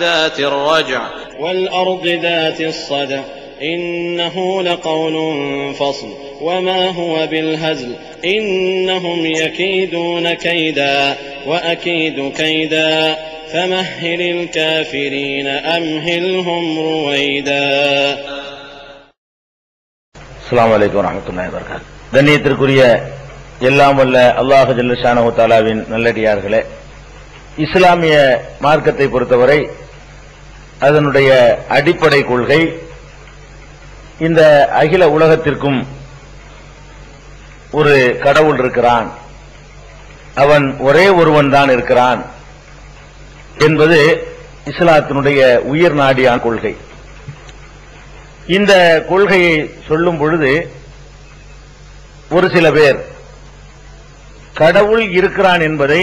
ذات الرجع والأرض ذات الصدع إنه لقول فصل وما هو بالهزل إنهم يكيدون كيدا وأكيد كيدا فمهل الكافرين أمهلهم رويدا. அஸ்ஸலாமு அலைக்கும் வரஹ்மத்துல்லாஹி வபரகாத்துஹு. கண்ணியத்திற்குரிய எல்லாம் வல்ல அல்லாஹ் ஜல்ல ஷானஹு தஆலாவின் நல்லடியார்களே, இஸ்லாமிய மார்க்கத்தை பொறுத்தவரை அதனுடைய அடிப்படை கொள்கை இந்த அகில உலகத்திற்கும் ஒரு கடவுள் இருக்கிறான், அவன் ஒரே ஒருவன் தான் இருக்கிறான் என்பது இஸ்லாத்தினுடைய உயிர் நாடியான கொள்கை. இந்த கொள்கையை சொல்லும் பொழுது ஒரு சில பேர் கடவுள் இருக்கிறான் என்பதை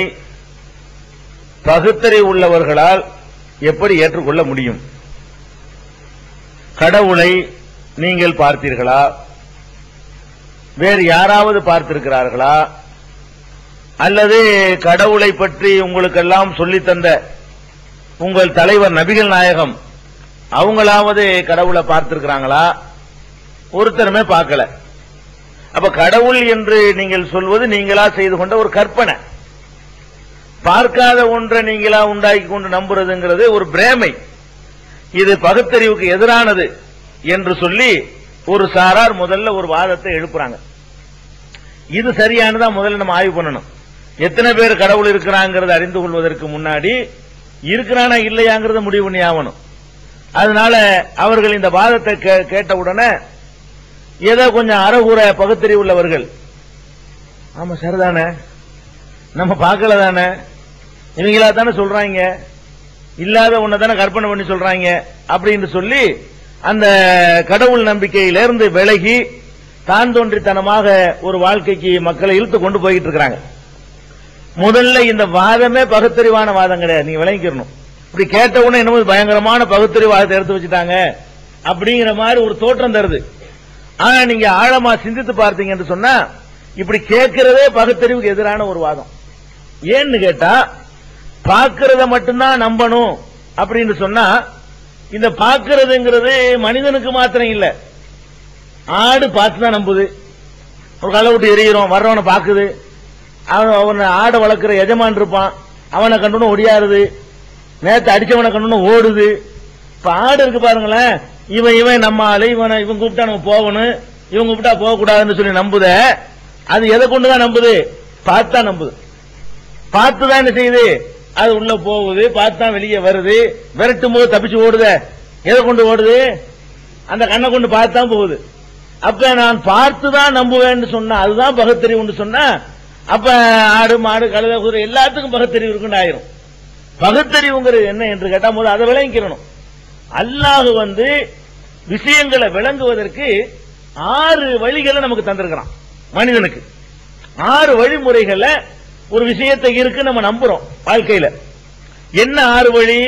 பகுத்தறிவு உள்ளவர்களால் எப்படி ஏற்றுக்கொள்ள முடியும்? கடவுளை நீங்கள் பார்த்தீர்களா? வேறு யாராவது பார்த்திருக்கிறார்களா? அல்லது கடவுளை பற்றி உங்களுக்கெல்லாம் சொல்லித்தந்த உங்கள் தலைவர் நபிகள் நாயகம் அவங்களாவது கடவுளை பார்த்திருக்கிறாங்களா? ஒருத்தருமே பார்க்கல. அப்ப கடவுள் என்று நீங்கள் சொல்வது நீங்களா செய்து கொண்ட ஒரு கற்பனை. பார்க்காத ஒன்றை நீங்களா உண்டாக்கி கொண்டு நம்புறதுங்கிறது ஒரு பிரேமை. இது பகுத்தறிவுக்கு எதிரானது என்று சொல்லி ஒரு சாரார் முதல்ல ஒரு வாதத்தை எழுப்புறாங்க. இது சரியானதா? முதல்ல நம்ம ஆய்வு பண்ணணும். எத்தனை பேர் கடவுள் இருக்கிறாங்கிறத அறிந்து கொள்வதற்கு முன்னாடி இருக்கிறானா இல்லையாங்கிறத முடிவு பண்ணி ஆகணும். அதனால அவர்கள் இந்த வாதத்தை கேட்டவுடனே ஏதோ கொஞ்சம் அறகுற பகுத்தறிவு உள்ளவர்கள், ஆமா சரிதானே, நம்ம பார்க்கல தானே, இவங்களா தானே சொல்றாங்க, இல்லாத ஒன்ன தானே கற்பனை பண்ணி சொல்றாங்க அப்படின்னு சொல்லி அந்த கடவுள் நம்பிக்கையிலிருந்து விலகி தான் தோன்றித்தனமாக ஒரு வாழ்க்கைக்கு மக்களை இழுத்து கொண்டு போயிட்டு இருக்கிறாங்க. முதல்ல இந்த வாதமே பகுத்தறிவான வாதம் கிடையாது, நீங்க விளங்கிக்கணும். இப்படி கேட்ட உடனே என்னமோ பயங்கரமான பகுத்தறிவு வாதத்தை எடுத்து வச்சுட்டாங்க அப்படிங்கிற மாதிரி ஒரு தோற்றம் தருது. ஆனா நீங்க ஆழமா சிந்தித்து பார்த்தீங்க என்று சொன்னா இப்படி கேட்கிறதே பகுத்தறிவுக்கு எதிரான ஒரு வாதம். ஏன்னு கேட்டா, பார்க்கிறத மட்டும்தான் நம்பணும் அப்படின்னு சொன்னா, இந்த பார்க்கிறதுங்கிறது மனிதனுக்கு மாத்திரம் இல்ல, ஆடு பார்த்து தான் நம்புது. ஒரு களை விட்டு எரிகிறோம், வர்றவனை பாக்குது, அவன் ஆடை வளர்க்கிற எஜமான் இருப்பான், அவனை கண்டுன்னு ஒடியாருது, நேத்து அடிச்சவனை கண்டுன்னு ஓடுது. இப்ப ஆடு இருக்கு பாருங்களேன், இவன் நம்ம ஆளு, இவன் கூப்பிட்டா நம்ம போகணும், இவன் கூப்பிட்டா போக கூடாதுன்னு சொல்லி நம்புத. அது எதை கொண்டுதான் நம்புது? பார்த்தா நம்புது. பார்த்துதான் என்ன செய்யுது? அது உள்ள போகுது, பார்த்தான் வெளியே வருது. விரட்டும் போது தப்பிச்சு ஓடுத. எதை கொண்டு ஓடுது? அந்த கண்ணை கொண்டு பார்த்தான் போகுது. அப்ப நான் பார்த்துதான் நம்புவேன்னு சொன்னா அதுதான் பகுத்தறிவு சொன்னா, அப்ப ஆடு மாடு கழுதை குதிரை எல்லாத்துக்கும் பகுத்தறிவு இருக்குன்னு ஆயிரும். பகுத்தறிவுங்கிறது என்ன என்று கேட்டா போது அதை விளங்கிக்கணும். அல்லாஹ் விஷயங்களை விளங்குவதற்கு 6 வழிகளை நமக்கு தந்திருக்கிறான். மனிதனுக்கு 6 வழிமுறைகளை ஒரு விஷயத்தை இருக்கு நம்ம நம்புறோம் வாழ்க்கையில. என்ன 6 வழி?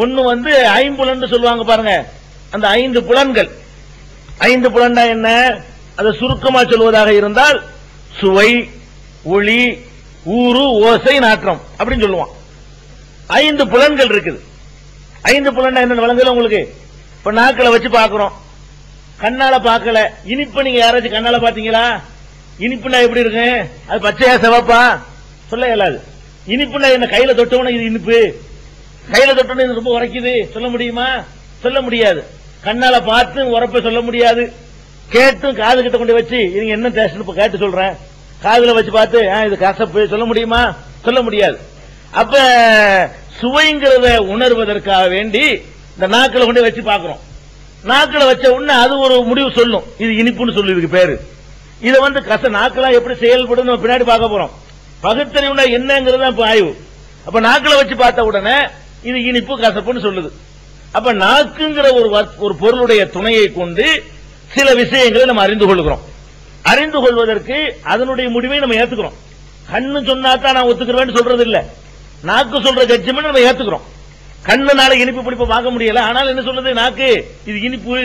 ஒன்னு ஐம்புலன் சொல்லுவாங்க பாருங்க, அந்த 5 புலன்கள். 5 புலன்டா என்ன? அதை சுருக்கமா சொல்வதாக இருந்தால் சுவை, ஒளி, ஊறு, ஓசை, நாற்றம் அப்படின்னு சொல்லுவான். 5 புலன்கள் இருக்குது. 5 புலன் என்ன விளங்கல உங்களுக்கு? இப்ப நாக்களை வச்சு பாக்குறோம், கண்ணால பாக்கல. இனிப்பு நீங்க யாராச்சும் கண்ணால பாத்தீங்களா? இனிப்புனா எப்படி இருக்கு? அது பச்சையா சிவப்பா? சொல்ல இயலாது. இனிப்புனா என்ன? கையில தொட்டவன இது இனிப்பு, கையில தொட்டவன இது ரொம்ப உரைக்குது சொல்ல முடியுமா? சொல்ல முடியாது. கண்ணால பார்த்து உரைப்ப சொல்ல முடியாது. கேட்டும் காது கிட்ட கொண்டு வச்சு இது என்ன டேஸ்ட் கேட்டு சொல்றேன், காதுல வச்சு பார்த்து இது கசப்பு சொல்ல முடியுமா? சொல்ல முடியாது. அப்ப சுவைங்கிறத உணர்வதற்காக வேண்டி இந்த நாக்களை கொண்டு வச்சு பாக்குறோம். நாக்களை வச்ச உடனே அது ஒரு முடிவு சொல்லும், இது இனிப்புன்னு சொல்லு, இதுக்கு பேரு. இதை நாக்கெல்லாம் எப்படி செயல்படும் பின்னாடி பார்க்க போறோம். பகுத்தறிவுனா என்னங்கிறது இப்ப ஆய்வு. அப்ப நாக்களை வச்சு பார்த்த உடனே இது இனிப்பு கசப்புன்னு சொல்லுது. அப்ப நாக்குங்கிற ஒரு பொருளுடைய துணையை கொண்டு சில விஷயங்களை நம்ம அறிந்து கொள்கிறோம். அறிந்து கொள்வதற்கு அதனுடைய முடிவை நம்ம ஏத்துக்கிறோம். கண்ணு சொன்னாதான் நான் ஒத்துக்கிறேன்னு சொல்றது இல்ல, நாக்கு சொல்ற ஜட்ஜ்மெண்ட் நம்ம ஏத்துக்கிறோம். கண்ணுனால இனிப்பு பிடிப்ப பார்க்க முடியல, ஆனால் என்ன சொல்லுது? நாக்கு இது இனிப்பு,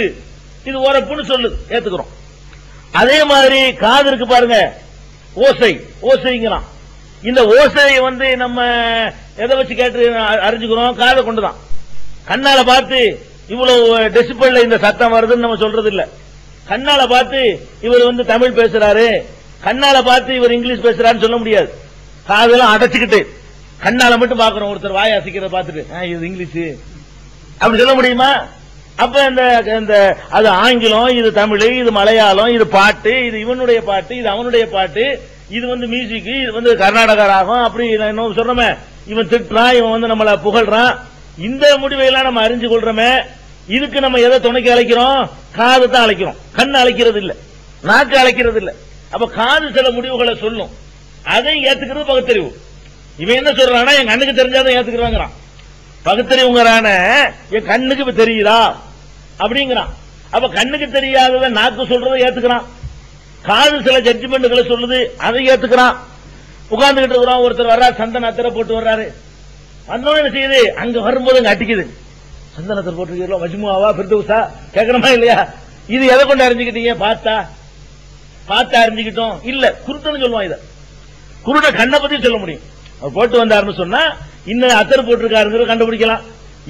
இது உரப்புன்னு சொல்லுது, ஏத்துக்கிறோம். அதே மாதிரி காது இருக்கு பாருங்க, ஓசைங்கிறான். இந்த ஓசையை நம்ம எதை வச்சு கேட்டு அறிஞ்சுக்கிறோம்? காதை கொண்டுதான். கண்ணால பார்த்து இவ்வளவு டெசிபல்ல இந்த சத்தம் வருதுன்னு நம்ம சொல்றது இல்ல. கண்ணால பார்த்து இவர் தமிழ் பேசுறாரு, கண்ணால பார்த்து இவர் இங்கிலீஷ் பேசுறாருன்னு சொல்ல முடியாது. காதெல்லாம் அடைச்சுக்கிட்டு கண்ணால மட்டும் பாக்குறோம். ஒருத்தர் வாய் அசைக்கிறத பார்த்துட்டு இது இங்கிலீஷ் அப்படி சொல்ல முடியுமா? அப்ப இந்த அது ஆங்கிலம், இது தமிழ், இது மலையாளம், இது பாட்டு, இது இவனுடைய பாட்டு, இது அவனுடைய பாட்டு, இது மியூசிக், இது கர்நாடகா ராகம், அப்படி என்ன சொல்றோமே, இவன் திட்டுறான், இவன் நம்மள புகழ்றான். இந்த முடிவையெல்லாம் நம்ம அறிஞ்சு கொள்றோமே, இதுக்கு நம்ம எதை துணைக்கு அழைக்கிறோம்? காது தான் அழைக்கிறோம். கண் அழைக்கிறது இல்ல, நாக்கு அழைக்கிறது இல்ல. அப்ப காது சில முடிவுகளை சொல்லும், அதை ஏத்துக்கிறது பகுத்தறிவு. இவன் என்ன சொல்றானா, என் கண்ணுக்கு தெரிஞ்சாதான் ஏத்துக்கிறாங்கிறான். பகுத்தறிவுங்கிறான என் கண்ணுக்கு இப்ப தெரியுதா அப்படிங்கிறான். அப்ப கண்ணுக்கு தெரியாதத நாக்கு சொல்றதை ஏத்துக்கிறான். காது சில ஜட்ஜ்மெண்ட்களை சொல்லுது, அதை ஏத்துக்கிறான். உட்கார்ந்துகிட்டு இருக்கிறோம், ஒருத்தர் வர்றாரு, சந்தன அத்தரை போட்டு வர்றாரு. வந்தோன்னு என்ன செய்யுது, அங்க வரும்போது அங்க அட்டிக்குது. சந்தனத்தை போட்டு மஜ்முஆவா ஃபிர்தௌஸா கேட்கணுமா இல்லையா? இது எதை கொண்டு அறிஞ்சுக்கிட்டீங்க? பார்த்தா அறிஞ்சுக்கிட்டோம் இல்ல, குருட்டன்னு சொல்லுவான். இத குருட்ட கண்ணை பத்தி சொல்ல முடியும். அவர் போட்டு வந்தாருன்னு சொன்னா இன்ன அத்தர் போட்டிருக்காருங்கிறத கண்டுபிடிக்கலாம்,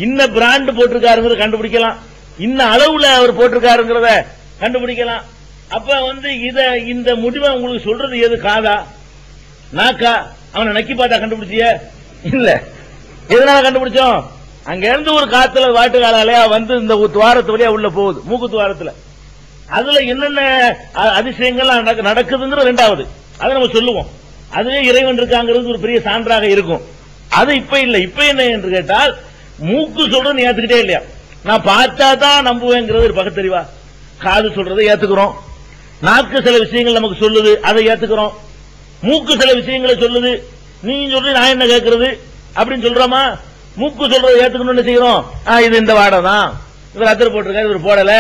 இன்ன பிராண்ட் போட்டிருக்காருங்கிறத கண்டுபிடிக்கலாம், இன்ன அளவுல அவர் போட்டிருக்காருங்கிறத கண்டுபிடிக்கலாம். அப்ப இந்த முடிவை உங்களுக்கு சொல்றது எது? காதா நாக்கா? அவனை நக்கி பார்த்தா கண்டுபிடிச்சிய இல்ல. எதனால கண்டுபிடிச்சோம்? அங்க இருந்து ஒரு காத்துல வாட்டு காலாலயா இந்த துவாரத்து வழியா உள்ள போகுது, மூக்கு துவாரத்துல. அதுல என்னென்ன அதிசயங்கள் நடக்குதுங்கிற ரெண்டாவது அதை நம்ம சொல்லுவோம். அதுவே இறைவன் இருக்காங்கிறது ஒரு பெரிய சான்றாக இருக்கும். அது இப்ப இல்ல. இப்ப என்ன என்று கேட்டால், மூக்கு சொல்றது ஏத்துக்கிட்டே இல்லையா? நான் பார்த்தா தான் நம்புவேங்கிறது ஒரு பகுத்தறிவா? காது சொல்றதை ஏத்துக்கிறோம், நாக்கு சில விஷயங்கள் நமக்கு சொல்லுது, அதை ஏத்துக்கிறோம், மூக்கு சில விஷயங்களை சொல்லுது, நீங்க சொல்லி நான் என்ன கேட்கறது அப்படின்னு சொல்றோமா? மூக்கு சொல்றதை ஏத்துக்கணும்னு செய்யறோம். இது இந்த வாடை தான், இவர் அத்தர் போட்டிருக்காரு, இவர் போடல,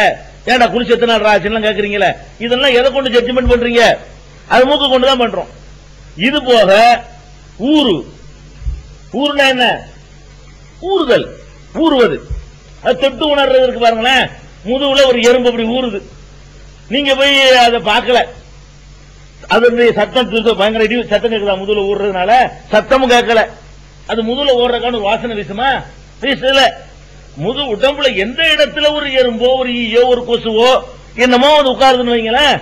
ஏன்டா குளிச்சு எத்தனை நாள் ஆச்சுன்னு கேட்கறீங்களே, இதெல்லாம் எதை கொண்டு ஜட்ஜ்மெண்ட் பண்றீங்க? அது மூக்கு கொண்டுதான் பண்றோம். இது போக ஊருனா என்ன? ஊறுதல், ஊறுவது, அது தொட்டு உணர்றது இருக்கு பாருங்களேன். முதுகுல ஒரு எறும்பு அப்படி ஊறுது, நீங்க போய் அதை பார்க்கல, அது சத்தம் பயங்கர இடி சத்தம் கேட்குதா? முதுகுல ஊறுறதுனால சத்தமும் கேட்கல, அது முதுகுல ஓடுறதுக்கான வாசனை வீசுமா? வீசல. முது உடம்புல எந்த இடத்துல ஒரு எறும்போ ஒரு ஈயோ ஒரு கொசுவோ என்னமோ அது உட்காருதுன்னு வைங்களேன்,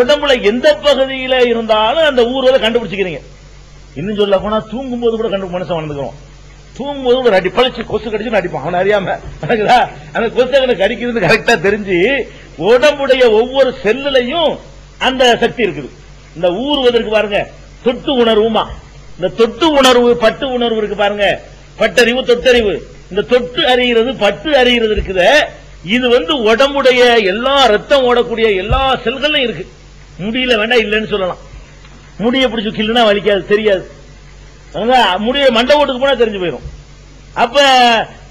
உடம்புல எந்த பகுதியில இருந்தாலும் அந்த ஊர்வதை கண்டுபிடிச்சிக்கிறீங்க. இன்னும் சொல்ல போனா தூங்கும் போது கூட மனுஷன் வந்துக்கிறோம். தூங்கும் போது கூட பழிச்சு கொசு கடிச்சு அடிப்பான், அவன் அறியாம. அந்த கொசு கடிக்கிறது கரெக்டா தெரிஞ்சு உடம்புடைய ஒவ்வொரு செல்லுலையும் அந்த சக்தி இருக்குது. இந்த ஊறுவதற்கு பாருங்க தொட்டு உணர்வுமா, இந்த தொட்டு உணர்வு பட்டு உணர்வு இருக்கு பாருங்க, பட்டறிவு தொட்டறிவு. இந்த தொட்டு அறிகிறது பட்டு அறிகிறது இருக்குது. இது உடம்புடைய எல்லா ரத்தம் ஓடக்கூடிய எல்லா செல்களும் இருக்கு. முடியல வேண்டாம் இல்லைன்னு சொல்லலாம். முடிய பிடிச்சு கிள்ளுனா வலிக்காது, தெரியாது. முடிய மண்டை ஓட்டுக்கு போனா தெரிஞ்சு போயிடும். அப்ப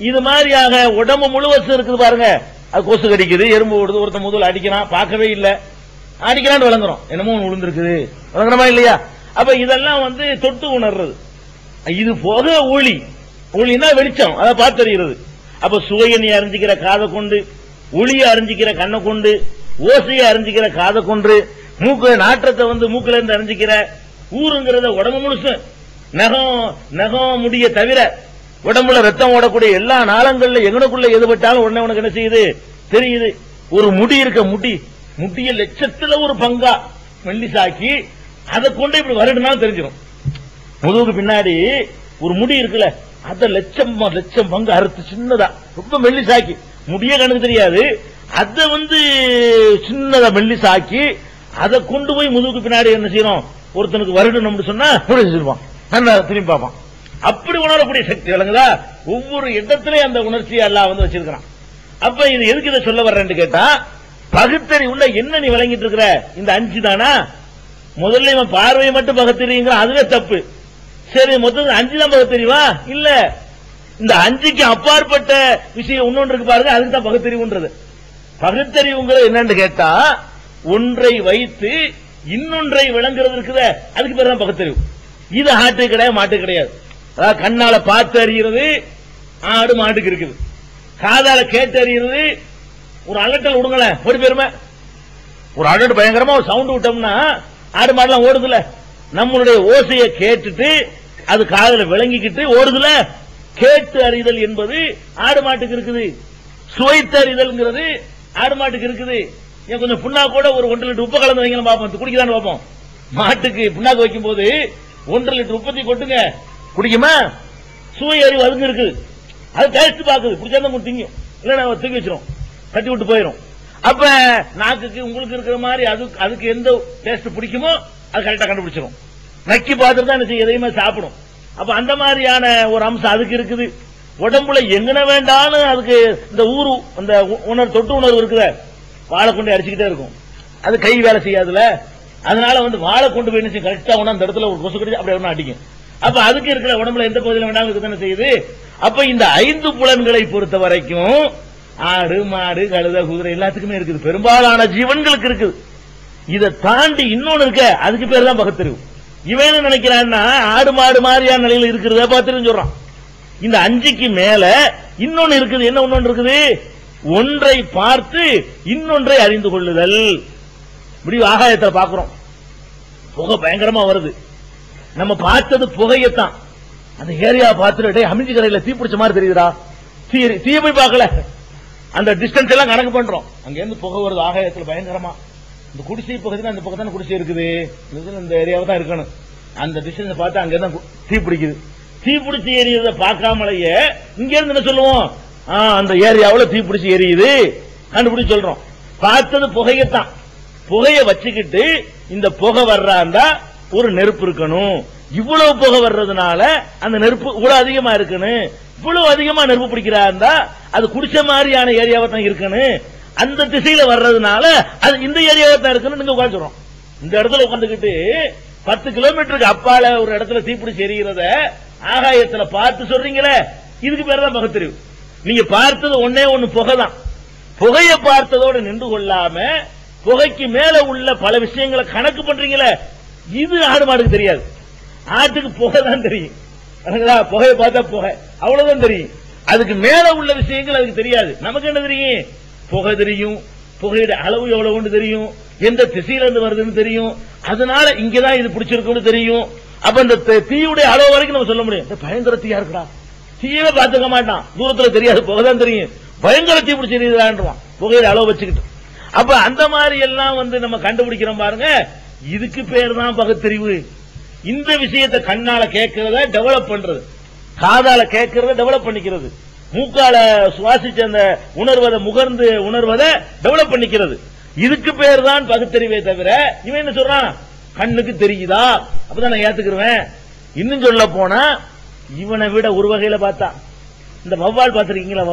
இது மாதிரியாக உடம்பு முழுவதும் இருக்குது பாருங்க, அது கொசு கடிக்குது, எறும்பு ஓடுது, ஒருத்தன் முதல்ல அடிக்கிறான், பார்க்கவே இல்லை, அடிக்கிறான்னு விளங்குறோம், என்னமோ விழுந்திருக்குது, விளங்குறமா இல்லையா? அப்ப இதெல்லாம் தொட்டு உணர்றது. இது போக ஒளி, ஒளினா வெளிச்சம், அதை பார்த்தறிகிறது. அப்ப சுவையை நீ அறிஞ்சிக்கிற காதை கொண்டு, ஒளியை அறிஞ்சிக்கிற கண்ணை கொண்டு, ஓசையை அறிஞ்சிக்கிற காதை கொண்டு, மூக்கு நாற்றத்தை மூக்குல இருந்து அறிஞ்சிக்கிற, ஊருங்கிறத உடம்பு முழுசு, நகம் முடிய தவிர உடம்புல ரத்தம் ஓடக்கூடிய எல்லா நாளங்கள்ல எங்கனுக்குள்ள எதுபட்டாலும் உடனே உனக்கு என்ன செய்யுது? தெரியுது. ஒரு முடி இருக்க, முடிய லட்சத்துல ஒரு பங்கா மெல்லிசாக்கி அதை கொண்டு இப்படி வருடுனாலும் தெரிஞ்சிடும். முதுகுக்கு பின்னாடி ஒரு முடி இருக்குல்ல, அத லட்சம் பங்கு அறுத்து சின்னதா ரொம்ப மெல்லிசாக்கி, முடிய கணக்கு தெரியாது, அதை சின்னதா மெல்லிசாக்கி அதை கொண்டு போய் முதுகுக்கு பின்னாடி என்ன செய்யணும்? ஒருத்தனுக்கு வருடணும் சொன்னா செஞ்சிருப்பான், திரும்பி பார்ப்பான். அப்படி உணரக்கூடிய சக்தி விளங்குதா? ஒவ்வொரு இடத்திலையும் அந்த உணர்ச்சியை எல்லாம் வச்சிருக்கான். அப்ப இது எதுக்கு இதை சொல்ல வர்றேன்னு கேட்டா, பகுத்தறிவுள்ள என்ன நீ விளங்கிட்டு இருக்கிற? இந்த 5 தானா? முதல்ல இவன் பார்வையை மட்டும் பகுத்தறிவுங்கிற, அதுவே தப்பு. சரி, மொத்தம் 5 தான் பகுத்தறிவா? இல்ல, இந்த 5க்கு அப்பாற்பட்ட விஷயம் இன்னொன்று இருக்கு பாருங்க, அதுக்கு தான் பகுத்தறிவுன்றது. பகுத்தறிவுங்கிறது என்னன்னு கேட்டா, ஒன்றை வைத்து இன்னொன்றை விளங்குறது இருக்குது, அதுக்கு பேர் தான் பகுத்தறிவு. இது ஆட்டு கிடையாது, மாட்டு கிடையாது. அதாவது கண்ணால பார்த்து அறிகிறது ஆடு மாட்டுக்கு இருக்குது, காதால கேட்டு அறிகிறது. ஒரு அலட்டல் விடுங்கள, ஒரு பெருமை, ஒரு அலட்டு பயங்கரமா ஒரு சவுண்ட் விட்டோம்னா ஆடு மாடெல்லாம் ஓடுதுல. நம்மளுடைய ஓசையை கேட்டுட்டு அது காதுல விளங்கிக்கிட்டு ஓடுதுல. கேட்டு அறிதல் என்பது ஆடு மாட்டுக்கு இருக்குது, சுவைத்து அறிதல்ங்கிறது ஆடு மாட்டுக்கு இருக்குது. ஏன் கொஞ்சம் புண்ணா கூட ஒரு 1 லிட்டர் உப்பு கலந்து வைங்க பார்ப்போம், குடிக்கலான்னு பார்ப்போம். மாட்டுக்கு புண்ணாக்கு வைக்கும் போது 1 லிட்டர் உப்பத்தி கொட்டுங்க, குடிக்குமா? சுவை அறிவு அதுக்கு இருக்கு, அது டேஸ்ட் பாக்குது, குடிச்சா திங்கும், இல்ல தூக்கி வச்சிரும், தட்டி விட்டு போயிடும். அப்ப நாக்குக்கு உங்களுக்கு இருக்கிற மாதிரி அதுக்கு எந்த டேஸ்ட் பிடிக்குமோ அது கரெக்டா கண்டுபிடிச்சிடும். நக்கி பார்த்துட்டு தான் எதையுமே சாப்பிடும். அப்ப அந்த மாதிரியான ஒரு அம்சம் அதுக்கு இருக்குது. உடம்புல எங்கன வேண்டாலும் அதுக்கு இந்த ஊரு அந்த தொட்டு உணர்வு இருக்குத, வாழை கொண்டு அடிச்சுக்கிட்டே இருக்கும். அது கை வேலை செய்யாதுல, அதனால வாழை கொண்டு போய் கரெக்டா அந்த இடத்துல ஒரு கொசு கடிச்சு அப்படி ஒண்ணு அடிக்கும். அப்ப அதுக்கு இருக்கிற உடம்புல எந்த பகுதியில் வேண்டாலும் இருக்குதானே செய்யுது. அப்ப இந்த 5 புலன்களை பொறுத்த வரைக்கும் ஆடு மாடு கழுத குதிரை எல்லாத்துக்குமே இருக்குது, பெரும்பாலான ஜீவன்களுக்கு இருக்குது. இதை தாண்டி இன்னொன்னு இருக்க, அதுக்கு பேர் தான் பகுத்தறிவு. இவன் நினைக்கிறான்னா ஆடு மாடு மாதிரியான நிலையில் இருக்கிறத பார்த்துன்னு சொல்றான். இந்த 5க்கு மேல இன்னொன்னு இருக்குது. என்ன ஒண்ணு இருக்குது? ஒன்றை பார்த்து இன்னொன்றை அறிந்து கொள்ளுதல். இப்படி ஆகாயத்தில் பார்க்கிறோம், புகை பயங்கரமா வருது, நம்ம பார்த்தது புகையத்தான். அந்த ஏரியா பார்த்துட்டு அமிஞ்சி கரையில தீ பிடிச்ச மாதிரி தெரியுதுடா, தீய போய் பார்க்கல, அந்த டிஸ்டன்ஸ் எல்லாம் கணக்கு பண்றோம். அங்க இருந்து புகை வருது ஆகாயத்தில் பயங்கரமா. இந்த குடிசை பகுதியில் அந்த பக்கம் தானே குடிசை இருக்குது, இந்த ஏரியாவை தான் இருக்கணும். அந்த டிஸ்டன்ஸ் பார்த்து அங்க தான் தீ பிடிக்குது. தீ பிடிச்சி எரியுறத பார்க்காமலேயே இங்க இருந்து என்ன சொல்லுவோம், அந்த ஏரியாவில் தீ பிடிச்சி எரியுது கண்டுபிடிச்சு சொல்றோம். பார்த்தது புகையத்தான். புகைய வச்சுக்கிட்டு இந்த புகை வர்றாந்தா ஒரு நெருப்பு இருக்கணும், இவ்வளவு புகை வர்றதுனால அந்த நெருப்பு இவ்வளவு அதிகமா இருக்கணும், இவ்வளவு அதிகமா நெருப்பு பிடிக்கிறா இருந்தா அது குடிச்ச மாதிரியான ஏரியாவை தான் இருக்கணும், அந்த திசையில வர்றதுனால அது இந்த ஏரியாவை தான் இருக்கணும். நீங்க உட்காந்துறோம் இந்த இடத்துல உட்காந்துக்கிட்டு 10 கிலோமீட்டருக்கு அப்பால ஒரு இடத்துல தீப்பிடிச்சு எரிகிறத ஆகாயத்துல பார்த்து சொல்றீங்களே, இதுக்கு பேர் தான் பகுத்தறிவு. நீங்க பார்த்தது ஒன்னே ஒன்னு புகை தான். புகையை பார்த்ததோடு நின்று கொள்ளாம புகைக்கு மேல உள்ள பல விஷயங்களை கணக்கு பண்றீங்களே, இது ஆடு மாடுக்கு தெரியாது. ஆட்டுக்கு புகை தான் தெரியும், புகையை பார்த்தா புகை அவ்வளவுதான் தெரியும். அதுக்கு மேல உள்ள விஷயங்கள் அதுக்கு தெரியாது. நமக்கு என்ன தெரியும்? புகை தெரியும், புகையோட அளவு எவ்வளவு தெரியும், எந்த திசையில இருந்து வருதுன்னு தெரியும், அதனால இங்கதான் இது பிடிச்சிருக்குன்னு தெரியும். அப்ப இந்த தீயுடைய அளவு வரைக்கும் நம்ம சொல்ல முடியும். பயங்கர தீயா இருக்குடா, தீயவே பார்த்துக்க மாட்டான், தூரத்துல தெரியாது, புகைதான் தெரியும், பயங்கர தீ பிடிச்சிருக்கான் புகையோட அளவு வச்சுக்கிட்டு. அப்ப அந்த மாதிரி எல்லாம் நம்ம கண்டுபிடிக்கிறோம் பாருங்க, இதுக்கு பேர் தான் பகுத்தறிவு. இந்த விஷயத்தை கண்ணால கேட்கறத டெவலப் பண்றது, காதால கேட்கறத டெவலப் பண்ணிக்கிறது, மூக்கால சுவாசிச்ச அந்த உணர்வதை முகர்ந்து உணர்வதை டெவலப் பண்ணிக்கிறது, இதுக்கு பேர் தான் பகுத்தறிவே தவிர இவன் என்ன சொல்றான், கண்ணுக்கு தெரியுதா அப்பதான் நான் ஏத்துக்கிறேன். இன்னும் சொல்ல போனா இவனை விட ஒரு வகையில பார்த்தா இந்த வவ்வால் பார்த்திருக்கீங்களா?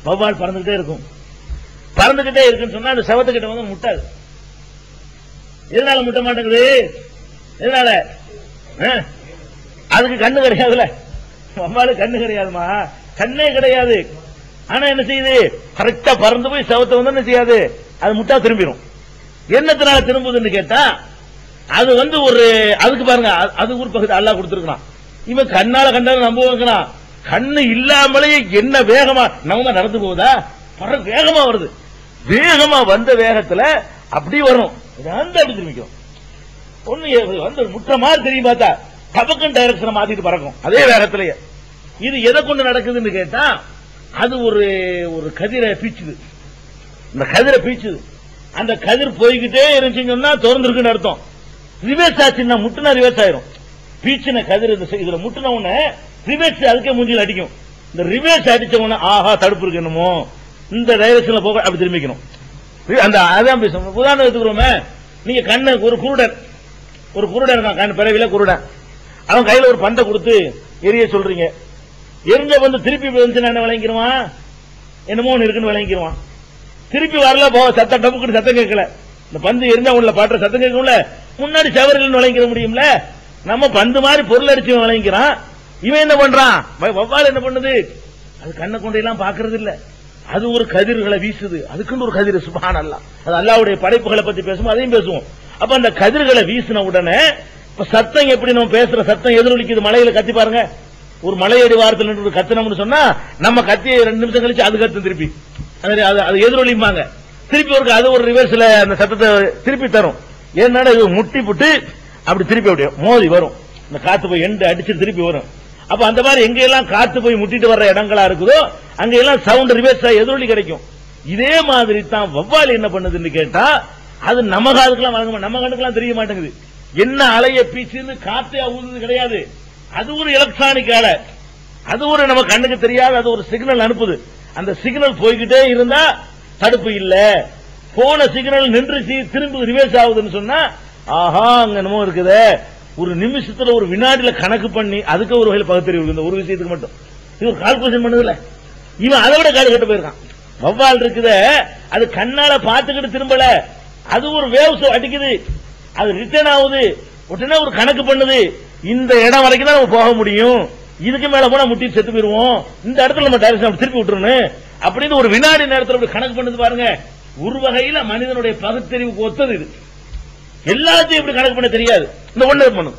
வவ்வால் பறந்துகிட்டே இருக்கும், பறந்துகிட்டே இருக்குன்னு சொன்னா அந்த செவத்துக்கிட்ட முட்டாது. எதனால முட்ட மாட்டேங்குது? எதனால? அதுக்கு கண்ணு கிடையாதுல, வவ்வாலு கண்ணு கிடையாதுமா, கண்ணே கிடையாது. ஆனா என்ன செய்யுது, கரெக்டா பறந்து போய் செவத்தை என்ன செய்யாது, அது முட்டா திரும்பிடும். என்னத்தினால திரும்புதுன்னு கேட்டா அது ஒரு அதுக்கு பாருங்க, அது ஒரு பகுதி அல்லா கொடுத்திருக்கான். இவன் கண்ணால கண்டாலும் நம்ப வைக்கலாம், கண்ணு இல்லாமலேயே என்ன வேகமா நம்ம நடந்து போகுதா, வேகமா வருது, வேகமா வந்த வேகத்துல அப்படி வரும், அப்படி திரும்பிக்கும். ஒண்ணு முற்ற மாதிரி தெரியும், பார்த்தா டபக்கன் டைரக்ஷனை மாத்திட்டு பறக்கும் அதே வேகத்திலேயே. இது எதை கொண்டு நடக்குதுன்னு கேட்டா அது ஒரு கதிரை பீச்சுது, இந்த கதிரை பீச்சுது, அந்த கதிர் போய்கிட்டே இருந்துச்சுன்னா திறந்துருக்குன்னு அர்த்தம். ரிவர்ஸ் ஆச்சுன்னா முட்டுனா ரிவர்ஸ் ஆயிரும். பீச்சின கதிர் இதுல முட்டுன உடனே ரிவர்ஸ் அதுக்கே மூஞ்சில் அடிக்கும். இந்த ரிவர்ஸ் அடிச்ச உடனே ஆஹா தடுப்பு இருக்கு என்னமோ, இந்த டைரக்ஷன்ல போக அப்படி திரும்பிக்கணும். அந்த அதான் பேசணும். உதாரணம் எடுத்துக்கிறோமே, நீங்க கண்ணு ஒரு குருடன் இருக்கான், கண் பிறவில குருடன், அவன் கையில ஒரு பண்டை கொடுத்து எரிய சொல்றீங்க, எரிஞ்ச திருப்பி என்ன விளங்கிடுவான், என்னமோ ஒன்று இருக்குன்னு விளங்கிடுவான். திருப்பி வரல போக சத்தம் டப்புக்கு சத்தம் கேட்கல, இந்த பந்து எரிஞ்சா உள்ள பாட்டுற சத்தம் கேட்கல, முன்னாடி சவரில் விளங்கிட முடியும்ல. நம்ம பந்து மாதிரி பொருள் அடிச்சு விளங்கிறான். இவன் என்ன பண்றான், வவ்வால் என்ன பண்ணுது, அது கண்ணை கொண்டு எல்லாம் பாக்குறது இல்ல, அது ஒரு கதிர்களை வீசுது, அதுக்குன்னு ஒரு கதிர். சுப்ஹான் அல்லாஹ், அது அல்லாஹ்வுடைய படைப்புகளை பத்தி பேசுவோம், அதையும் பேசுவோம். அப்ப அந்த கதிர்களை வீசின உடனே இப்ப சத்தம் எப்படி நம்ம பேசுற சத்தம் எதிரொலிக்குது. மலையில கத்தி பாருங்க, ஒரு மலையடி வாரத்தில் நின்று கத்தணும்னு சொன்னா நம்ம கத்தி 2 நிமிஷம் கழிச்சு அது கத்து திருப்பி அது எதிரொலிப்பாங்க. திருப்பி அது ஒரு ரிவர்ஸ்ல அந்த சத்தத்தை திருப்பி தரும். ஏன்னா இது முட்டி புட்டு அப்படி திருப்பி அப்படியே மோதி வரும். இந்த காத்து போய் எண்டு அடிச்சு திருப்பி வரும். அப்ப அந்த மாதிரி எங்க எல்லாம் காத்து போய் முட்டிட்டு வர்ற இடங்களா இருக்குதோ அங்க எல்லாம் சவுண்ட் ரிவர்ஸ் எதிரொலி கிடைக்கும். இதே மாதிரி தான் வவ்வால் என்ன பண்ணுதுன்னு கேட்டா, அது நம்ம காதுக்கெல்லாம் வழங்க, நம்ம கண்ணுக்கெல்லாம் தெரிய மாட்டேங்குது. என்ன அலைய பீச்சுன்னு காத்தே ஊதுறது கிடையாது. அது ஒரு எலக்ட்ரானிக் அலை, அது ஒரு நம்ம கண்ணுக்கு தெரியாது, அது ஒரு சிக்னல் அனுப்புது. அந்த சிக்னல் போய்கிட்டே இருந்தா தடுப்பு இல்ல, போன சிக்னல் நின்றுச்சு திரும்பி ரிவர்ஸ் ஆகுதுன்னு சொன்னா, ஆஹா அங்க என்னமோ இருக்குது. ஒரு நிமிஷத்துல ஒரு வினாடியில கணக்கு பண்ணி அதுக்கு ஒரு வகையில் பகுத்தறிவு இருக்கு. இந்த ஒரு விஷயத்துக்கு மட்டும் இது ஒரு கால்குலேஷன் பண்ணுதுல, இவன் அதை விட காடு கட்ட போயிருக்கான். வவ்வால் இருக்குது, அது கண்ணால பாத்துக்கிட்டு திரும்பல, அது ஒரு வேவ்ஸ் அடிக்குது, அது ரிட்டர்ன் ஆகுது, உடனே ஒரு கணக்கு பண்ணுது. இந்த இடம் வரைக்கும் தான் நம்ம போக முடியும், இதுக்கு மேல போனா முட்டி செத்து போயிருவோம், இந்த இடத்துல நம்ம டைரக்ஷன் திருப்பி விட்டுறணும் அப்படின்னு ஒரு வினாடி நேரத்தில் கணக்கு பண்ணுது பாருங்க. ஒரு வகையில மனிதனுடைய பகுத்தறிவுக்கு ஒத்தது இது. எல்லாத்தையும் எப்படி கணக்கு பண்ண தெரியாது, இந்த ஒண்ணு பண்ணும்.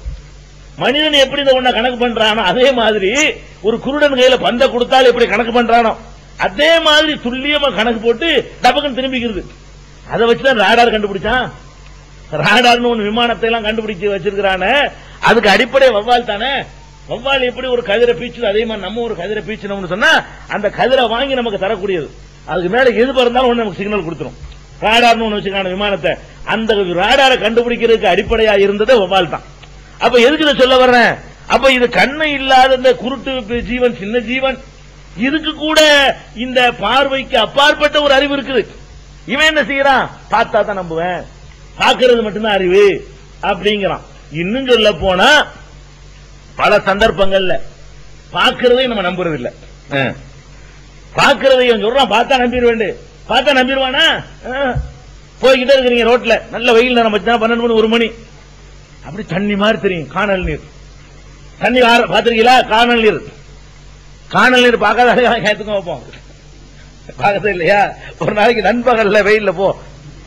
மனிதன் எப்படி இந்த ஒண்ண கணக்கு பண்றானோ அதே மாதிரி ஒரு குருடன் கையில பந்த கொடுத்தாலும் எப்படி கணக்கு பண்றானோ அதே மாதிரி துல்லியமா கணக்கு போட்டு டபக்குன்னு திரும்பிக்கிறது. அதை வச்சுதான் ராடார் கண்டுபிடிச்சான். ராடார்னு ஒன்று விமானத்தை எல்லாம் கண்டுபிடிச்சு வச்சிருக்கிறான, அதுக்கு அடிப்படை வவ்வால் தானே. வவ்வால் எப்படி ஒரு கதிரை பீச்சு, அதே மாதிரி நம்ம ஒரு கதிரை பீச்சணும்னு சொன்னா அந்த கதிரை வாங்கி நமக்கு தரக்கூடியது. அதுக்கு மேல எது பிறந்தாலும் ஒண்ணு நமக்கு சிக்னல் கொடுத்துரும். ராடார்னு ஒண்ணு வச்சிருக்கான விமானத்தை, அந்த ராடாரை கண்டுபிடிக்கிறதுக்கு அடிப்படையா இருந்தது வவ்வால் தான். அப்ப எதுக்கு இதை சொல்ல வர்றேன்? அப்ப இது கண்ணு இல்லாத இந்த குருட்டு ஜீவன், சின்ன ஜீவன், இதுக்கு கூட இந்த பார்வைக்கு அப்பாற்பட்ட ஒரு அறிவு இருக்குது. இவன் என்ன செய்யறான்? பார்த்தா தான் நம்புவேன், பார்க்கிறது மட்டும்தான் அறிவு அப்படிங்கிறான். இன்னும் சொல்ல போனா பல சந்தர்ப்பங்கள்ல பார்க்கிறதையும் நம்ம நம்புறது இல்ல. பார்க்கிறதையும் சொல்றான், பார்த்தா நம்பிடுவேன். பார்த்தா நம்பிடுவானா? போய்கிட்டே இருக்கிறீங்க ரோட்ல, நல்ல வெயில் நேரம் வச்சுனா 12 மணி 1 மணி, அப்படி தண்ணி மாதிரி தெரியும், காணல் நீர். தண்ணி பாத்திருக்கீங்களா? காணல் நீர். காணல் நீர் பார்க்காத கேத்துக்கும் வைப்போம், பார்க்கறது இல்லையா? ஒரு நாளைக்கு நண்பகல்ல வெயில்ல போ,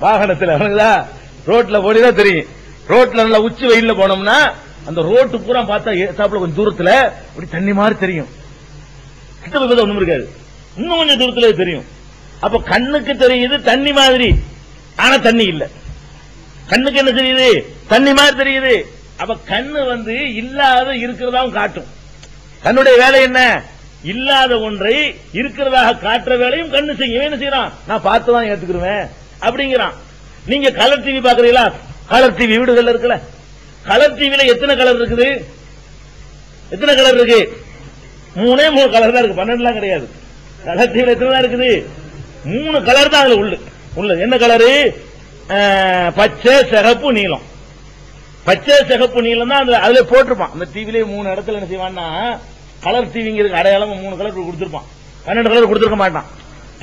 வாகனத்துல ரோட்ல போனீங்கன்னா தெரியும். ரோட்ல நல்லா உச்சி வெயில்ல போனோம்னா அந்த ரோட்டு பூரா பார்த்தா ஏத்தாப்புல கொஞ்சம் தூரத்துல அப்படி தண்ணி மாதிரி தெரியும். கிட்ட போய் ஒண்ணும் இருக்காது, இன்னும் கொஞ்சம் தூரத்துல தெரியும். அப்ப கண்ணுக்கு தெரியுது தண்ணி மாதிரி, ஆனா தண்ணி இல்ல. கண்ணுக்கு என்ன தெரியுது? தண்ணி மாதிரி தெரியுது. அப்ப கண்ணு இல்லாத இருக்கிறதாவும் காட்டும். கண்ணுடைய வேலை என்ன? இல்லாத ஒன்றை இருக்கிறதாக காட்டுற வேலையும் கண்ணு செய்யும். என்ன செய்யறான்? நான் பார்த்துதான் ஏத்துக்குருவேன் அப்படிங்கிறான். நீங்க கலர் டிவி பாக்குறீங்களா? கலர் டிவி வீடுகள்ல இருக்குல்ல, கலர் டிவில எத்தனை கலர் இருக்குது? எத்தனை கலர் இருக்கு? 3 கலர் தான் இருக்கு, 12 கிடையாது. கலர் டிவில எத்தனை தான் இருக்குது? 3 கலர் தான் அதுல உள்ள. என்ன கலரு? பச்சை, சிகப்பு, நீலம். பச்சை, சிகப்பு, நீலம் தான் அதுல போட்டிருப்பான். அந்த டிவிலே 3 இடத்துல என்ன செய்வான்னா, கலர் டிவிங்கிறது அடையாளம் 3 கலர் கொடுத்திருப்பான், 12 கலர் கொடுத்திருக்க மாட்டான்.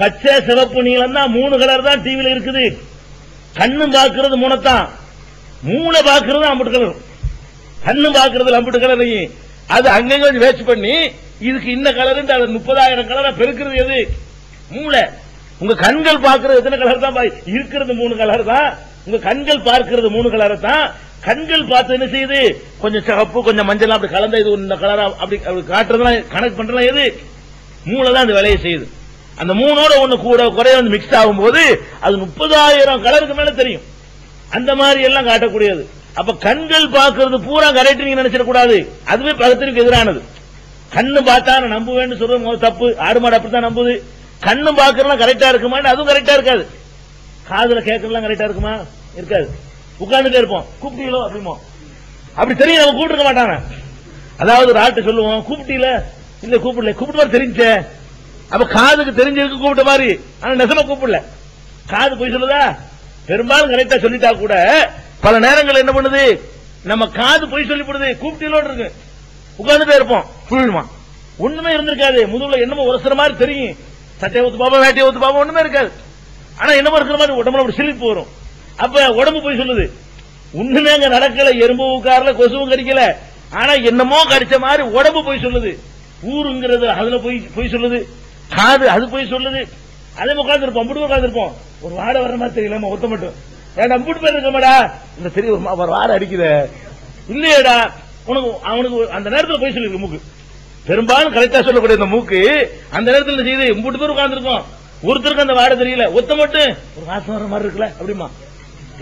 பச்சை, சிகப்பு, நீலம் தான் 3 கலர் தான் டிவில இருக்குது. கண்ணு பாக்குறது 3 தான், மூளை பாக்குறது 50 கலர். கண்ணு பாக்குறது 50 கலர். அது அங்கங்க வேஸ்ட் பண்ணி இதுக்கு இன்ன கலர் 30,000 கலரா பெருக்கிறது எது? மூளை. உங்க கண்கள் பார்க்கிறது எத்தனை கலர் தான்? இருக்கிறது 3 கலர் தான். உங்க கண்கள் பார்க்கிறது 3 கலர் தான். கண்கள் பார்த்து என்ன செய்யுது? கொஞ்சம் சிவப்பு, கொஞ்சம் மஞ்சள் அப்படி கலந்த இது இந்த கலரா அப்படி காட்டுறதுலாம் கணக்கு பண்றதுலாம் எது? மூளை தான் அந்த வேலையை செய்யுது. அந்த 3ஓட ஒண்ணு கூட குறைய மிக்ஸ் ஆகும்போது அது 30,000 கலருக்கு மேல தெரியும். அந்த மாதிரி எல்லாம் காட்டக்கூடியது. அப்ப கண்கள் பார்க்கிறது பூரா கரெக்ட் நீங்க நினைச்சிடக்கூடாது, அதுவே பகுத்தறிவுக்கு எதிரானது. கண்ணு பார்த்தா நான் நம்புவேன்னு சொல்றது தப்பு. ஆடு மாடு அப்படித்தான் நம்புது. கண்ணு பாக்குறதுலாம் கரெக்டா இருக்குமா? அதுவும் கரெக்டா இருக்காது. காதுல கேட்கறதுலாம் கரெக்டா இருக்குமா? இருக்காது. உட்கார்ந்துட்டே இருப்போம், கூப்பிட்டீங்களோ அப்படிமோ, அப்படி தெரியும், நம்ம கூப்பிட்டு இருக்க மாட்டாங்க. அதாவது ராட்டு சொல்லுவோம், கூப்பிட்டீல, இல்ல கூப்பிடல, கூப்பிட்டு மாதிரி தெரிஞ்சே. அப்ப காதுக்கு தெரிஞ்சிருக்கு கூப்பிட்ட மாதிரி, ஆனா நெசமா கூப்பிடல. காது போய் சொல்லுதா? பெரும்பாலும் கரெக்டா சொல்லிட்டா கூட பல நேரங்கள் என்ன பண்ணுது, நம்ம காது போய் சொல்லிவிடுது. கூப்பிட்டீங்களோன்னு இருக்கு, உட்கார்ந்துட்டே இருப்போம், புரியுமா? ஒண்ணுமே இருந்திருக்காது. முதுகுல என்னமோ உரசுற மாதிரி தெரியும். சட்டையை ஊத்து பாப்பா, வேட்டையை ஊத்து பாப்பா, ஒண்ணுமே இருக்காது. ஆனா என்னமோ இருக்கிற மாதிரி உடம்புல அப்படி சிரிப்பு வரும். அப்ப உடம்பு போய் சொல்லுது, ஒண்ணுமே அங்க நடக்கல, எறும்பு உட்காரல, கொசுவும் கடிக்கல, ஆனா என்னமோ கடிச்ச மாதிரி உடம்பு போய் சொல்லுது. ஊருங்கிறது அதுல போய் சொல்லுது, காது அது போய் சொல்லுது. அதே உட்கார்ந்துருப்போம், அப்படி உட்கார்ந்துருப்போம், ஒரு வாடை வர்ற மாதிரி தெரியல, ஒத்த மட்டும் ஏடா அப்படி பேர் இருக்கமாடா, இந்த தெரிய ஒரு வாடை அடிக்குத இல்லையடா, உனக்கு அவனுக்கு அந்த நேரத்தில் போய் சொல்லிருக்கு மூக்கு. பெரும்பாலும் கரெக்டா சொல்லக்கூடிய இந்த மூக்கு அந்த நேரத்தில் செய்து 3 பேர் உட்கார்ந்துருக்கோம், ஒருத்தருக்கு அந்த வாடை தெரியல, ஒத்த மட்டும் ஒரு வாசம் வர்ற மாதிரி இருக்குல்ல, அப்படிமா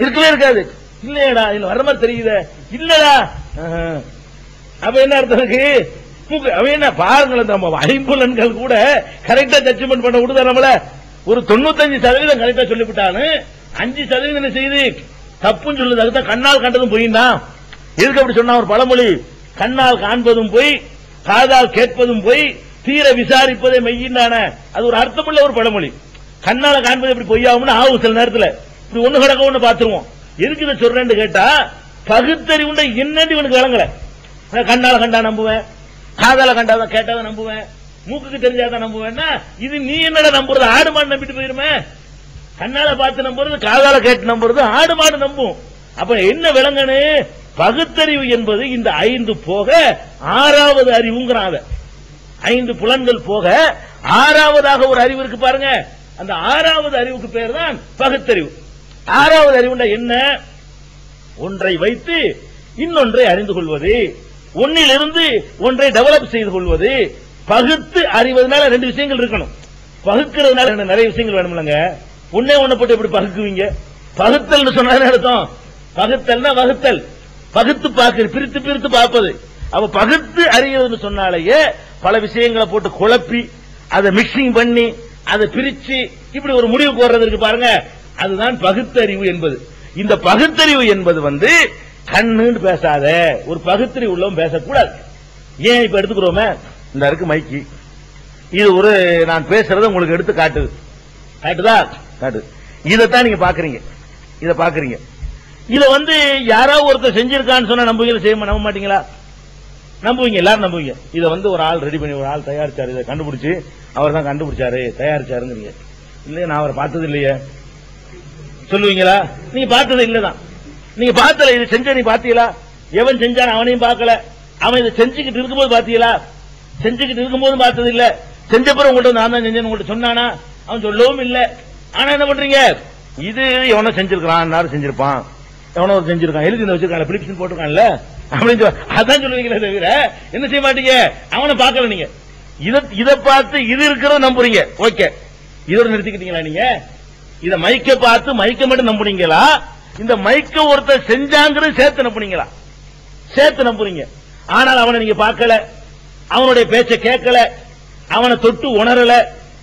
இருக்கவே இருக்காது. இல்லையடா இல்ல வர்ற மாதிரி தெரியுத, இல்லடா அப்ப என்ன அர்த்தம்? அவன் என்ன பாருங்களேன், நம்ம ஐம்புலன்கள் கூட கரெக்டா ஜட்ஜ்மெண்ட் பண்ண விடுதா நம்மள? ஒரு 95% கரெக்டா சொல்லிவிட்டாலும் 5% என்ன செய்யுது? தப்புன்னு சொல்லுது. அதுதான் கண்ணால் கண்டதும் பொய்னா. எதுக்கு அப்படி சொன்னா ஒரு பழமொழி? கண்ணால் காண்பதும் பொய், காதால் கேட்பதும் பொய், தீர விசாரிப்பதே மெய்யின்றான. அது ஒரு அர்த்தமுள்ள ஒரு பழமொழி. கண்ணால காண்பது எப்படி பொய்யாகும்னு ஆகும் சில நேரத்தில். இப்படி ஒண்ணு கிடக்க ஒண்ணு பாத்துருவோம். எதுக்கு இதை சொல்றேன்னு கேட்டா, பகுத்தறிவுண்ட என்னன்னு இவனுக்கு விளங்கல. கண்ணால கண்டா நம்புவேன், காதால கண்டாதான் கேட்டாதான் நம்புவேன், மூக்குக்கு தெரிஞ்சாதான் நம்புவேன்னா, இது நீ என்னடா நம்புறது? ஆடு மாடு நம்பிட்டு போயிருமே. கண்ணால பார்த்து நம்புறது, காதால கேட்டு நம்புறது, ஆடு மாடு நம்பும். அப்ப என்ன விளங்கனு? பகுத்தறிவு என்பது இந்த 5 போக 6வது அறிவுங்கிறாங்க. 5 புலன்கள் போக 6வதாக ஒரு அறிவு இருக்கு பாருங்க. அந்த 6வது அறிவுக்கு பேர் தான் பகுத்தறிவு. 6வது அறிவுண்டா என்ன? ஒன்றை வைத்து இன்னொன்றை அறிந்து கொள்வது, ஒன்னிலிருந்து ஒன்றை டெவலப் செய்து கொள்வது. பகுத்து அறிவதனால 2 விஷயங்கள் இருக்கணும். பகுக்கிறதுனால நிறைய விஷயங்கள் வேணும்லங்க. ஒன்னே ஒண்ணு போட்டு எப்படி பகுக்குவீங்க? பகுத்தல் சொன்னா அர்த்தம். பகுத்தல்னா வகுத்தல், பகுத்து பார்க்க, பிரித்து பிரித்து பார்ப்பது. அவ பகுத்து அறியறதுன்னு சொன்னாலேயே பல விஷயங்களை போட்டு குழப்பி அதை மிக்சிங் பண்ணி அதை பிரிச்சு இப்படி ஒரு முடிவு போடுறதுக்கு பாருங்க, அதுதான் பகுத்தறிவு என்பது. இந்த பகுத்தறிவு என்பது கண்ணுன்னு பேசாத, ஒரு பகுத்தறிவு உள்ளவன் பேசக்கூடாது. ஏன் இப்ப எடுத்துக்கிறோமே, இந்த இருக்கு மைக்கி, இது ஒரு நான் பேசுறத உங்களுக்கு எடுத்து காட்டுது, காட்டுதா? காட்டு. இதைத்தான் நீங்க பாக்குறீங்க, இத பாக்குறீங்க. இத யாராவது ஒருத்தர் செஞ்சிருக்கான்னு சொன்னா நம்புவீங்க? நம்ப மாட்டீங்களா? நம்புவீங்க, எல்லாரும் நம்புவீங்க. இத ஒரு ஆள் ரெடி பண்ணி, ஒரு ஆள் தயாரிச்சாரு, இதை கண்டுபிடிச்சு அவர் தான் கண்டுபிடிச்சாரு, தயாரிச்சாருங்க. இல்லையா? நான் அவரை பார்த்தது இல்லையே சொல்லுவீங்களா? நீங்க பார்த்தது இல்லதான். நீங்க பார்த்தல, இது செஞ்ச நீ பாத்தீங்களா? எவன் செஞ்சான் அவனையும் பார்க்கல. அவன் இதை செஞ்சுக்கிட்டு இருக்கும்போது பாத்தீங்களா? செஞ்சுக்கிட்டு இருக்கும்போது பார்த்தது இல்ல. செஞ்ச பிறகு உங்கள்கிட்ட நான் தான் செஞ்சேன்னு உங்கள்கிட்ட சொன்னானா? அவன் சொல்லவும் இல்ல. ஆனா என்ன பண்றீங்க? இது எவனோ செஞ்சிருக்கான், யாரும் செஞ்சிருப்பான், எவனோ செஞ்சிருக்கான், எழுதி வச்சிருக்கான், பிரிப்ஷன் போட்டிருக்கான்ல அப்படின்னு அதான் சொல்லுவீங்களே தவிர என்ன செய்ய மாட்டீங்க? அவனை பார்க்கல. நீங்க இதை பார்த்து இது இருக்கிறத நம்புறீங்க. ஓகே, இதோட நிறுத்திக்கிட்டீங்களா? நீங்க இத மைக்க பார்த்து மைக்க மட்டும் நம்புறீங்களா? இந்த மைக்க ஒருத்தர் செஞ்சாங்கிறது சேர்த்து நம்புறீங்களா? சேர்த்து நம்புறீங்க. ஆனால் அவனை நீங்க பார்க்கல, அவனுடைய பேச்சை கேட்கல, அவனை தொட்டு உணரல.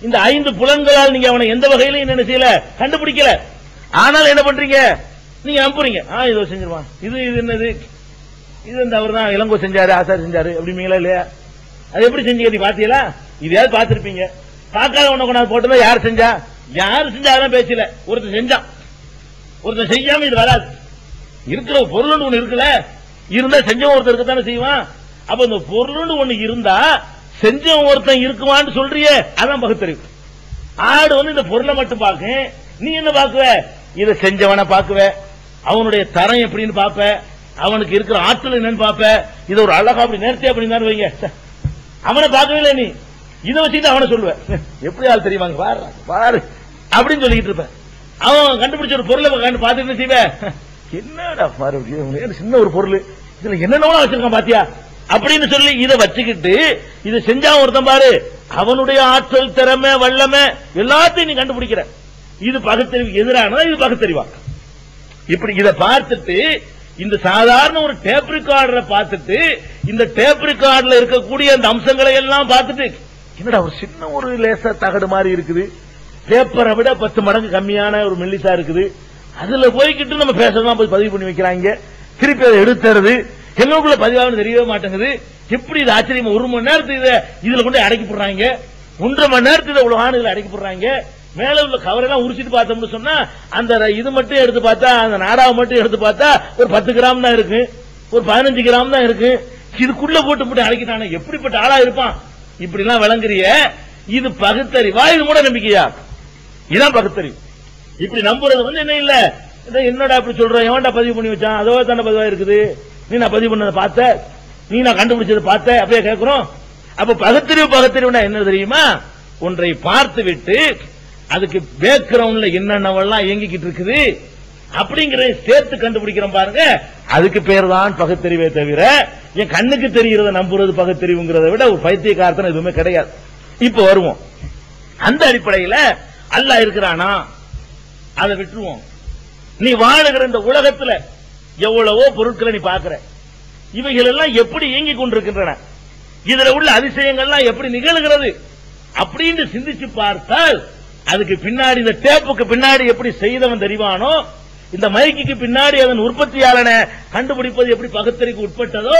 இந்த 5 புலன்களால் நீங்க அவனை எந்த வகையிலும் என்ன செய்யல, கண்டுபிடிக்கல. ஆனால் என்ன பண்றீங்க? நீங்க நம்புறீங்க. இதோ செஞ்சிருவான், இது என்னது, இது அவர் தான் இளங்கோ செஞ்சாரு, ஆசாரி செஞ்சாரு அப்படிங்களா? இல்லையா? அது எப்படி செஞ்சீங்க? நீ பாத்தீங்களா? இதையாவது பார்த்திருப்பீங்க. பார்க்காத உனக்கு கொண்டாந்து போட்டதா யார் செஞ்சா? யாரு செஞ்சா அதெல்லாம் பேசல. ஒருத்தர் செஞ்சான், ஒருத்தர் செய்யாம இது வராது. இருக்கிற பொருள் ஒண்ணு இருக்குல்ல, இருந்தா செஞ்சவன் ஒருத்தர் இருக்கத்தானே செய்வான். அப்ப இந்த பொருள் ஒண்ணு இருந்தா செஞ்சவன் ஒருத்தன் இருக்குவான்னு சொல்றியே, அதான் பகுத்தறிவு. ஆடு இந்த பொருளை மட்டும் பார்க்க, நீ என்ன பாக்குவ? இதை செஞ்சவனை பாக்குவ, அவனுடைய தரம் எப்படின்னு பாப்ப, அவனுக்கு இருக்கிற ஆற்றல் என்னன்னு பாப்ப. இதை ஒரு அழகா அப்படி நேர்த்தியா அப்படின்னு வைங்க. அவனை பார்க்கவே இல்லை, நீ இதை வச்சுட்டு அவனை சொல்லுவ, எப்படி ஆள் தெரியுவாங்க பாரு பாரு அப்படின்னு சொல்லிட்டு இருப்ப. அவன் கண்டுபிடிச்ச ஒரு பொருளை பார்த்துட்டு என்ன செய்வ? என்னடா பாரு, சின்ன ஒரு பொருள், இதுல என்னென்ன வச்சிருக்கான் பாத்தியா அப்படின்னு சொல்லி இதை வச்சுக்கிட்டு இதை செஞ்சா ஒருத்தன் பாரு, அவனுடைய ஆற்றல், திறமை, வல்லமை எல்லாத்தையும் நீ கண்டுபிடிக்கிற. இது பகுத்தறிவு எதிரான, இது பகுத்தறிவா? இப்படி இதை பார்த்துட்டு இந்த சாதாரண ஒரு டேப் ரெக்கார்டரை பார்த்துட்டு இந்த டேப் ரெக்கார்ட்ல இருக்கக்கூடிய அந்த அம்சங்களை எல்லாம் பார்த்துட்டு, என்னடா ஒரு சின்ன ஒரு லேசா தகடு மாதிரி இருக்குது, பேப்பரை விட 10 மடங்கு கம்மியான ஒரு மெல்லிசா இருக்குது, அதுல போய்கிட்டு நம்ம பேசலாம் போய் பதிவு பண்ணி வைக்கிறாங்க, திருப்பி அதை எடுத்துறது, எங்களுக்குள்ள பதிவாக தெரியவே மாட்டேங்குது. எப்படி இது ஆச்சரியமா 1 மணி நேரத்துக்கு இதுல கொண்டு அடக்கி போடுறாங்க, 1.5 மணி நேரத்துக்கு இவ்வளவு ஆணுகளை அடக்கி போடுறாங்க. மேல உள்ள கவரெல்லாம் உரிச்சிட்டு பார்த்தோம்னு சொன்னா அந்த இது மட்டும் எடுத்து பார்த்தா, அந்த நாடாவை மட்டும் எடுத்து பார்த்தா ஒரு 10 கிராம் தான் இருக்கு, ஒரு 15 கிராம் தான் இருக்கு. இதுக்குள்ள போட்டு போட்டு அடக்கிட்டானே, எப்படிப்பட்ட ஆளா இருப்பான்? இப்படி எல்லாம் விளங்குறிய, இது பகுத்தறிவா? இது மூட நம்பிக்கையா? இதான் பகுத்தறிவு. இப்படி நம்புறது என்ன இல்ல, என்னடா அப்படி சொல்ற, எவன்டா பதிவு பண்ணி வச்சான், அதோ தானே பதிவா இருக்குது, நீ நான் பதிவு பண்ணதை பார்த்த, நீ நான் கண்டுபிடிச்சதை பார்த்த, அப்படியே கேட்கிறோம். அப்ப பகுத்தறிவுனா என்ன தெரியுமா? ஒன்றை பார்த்து விட்டு அதுக்கு பேக்ரவுண்ட்ல என்னென்னவெல்லாம் இயங்கிக்கிட்டு இருக்குது அப்படிங்கறத சேர்த்து கண்டுபிடிக்கிறோம் பாருங்க, அதுக்கு பேர் தான் பகுத்தறிவே தவிர என் கண்ணுக்கு தெரிகிறத நம்புறது பகுத்தறிவுங்கிறத விட ஒரு பைத்தியக்காரத்தனம் எதுவுமே கிடையாது. இப்ப வருவோம். அந்த அடிப்படையில் அல்லாஹ் இருக்கிறானா, அதை விட்டுருவோம். நீ வாழுகிற இந்த உலகத்துல எவ்வளவோ பொருட்களை நீ பாக்குற, இவைகள் எல்லாம் எப்படி இயங்கிக் கொண்டிருக்கின்றன, இதுல உள்ள அதிசயங்கள்லாம் எப்படி நிகழ்கிறது அப்படின்னு சிந்திச்சு பார்த்தால் அதுக்கு பின்னாடி இந்த டேப்புக்கு பின்னாடி எப்படி செய்தவன் தெரிவானோ, இந்த மைக்கு பின்னாடி அதன் உற்பத்தியாளனை கண்டுபிடிப்பது எப்படி பகுத்தறிவுக்கு உட்பட்டதோ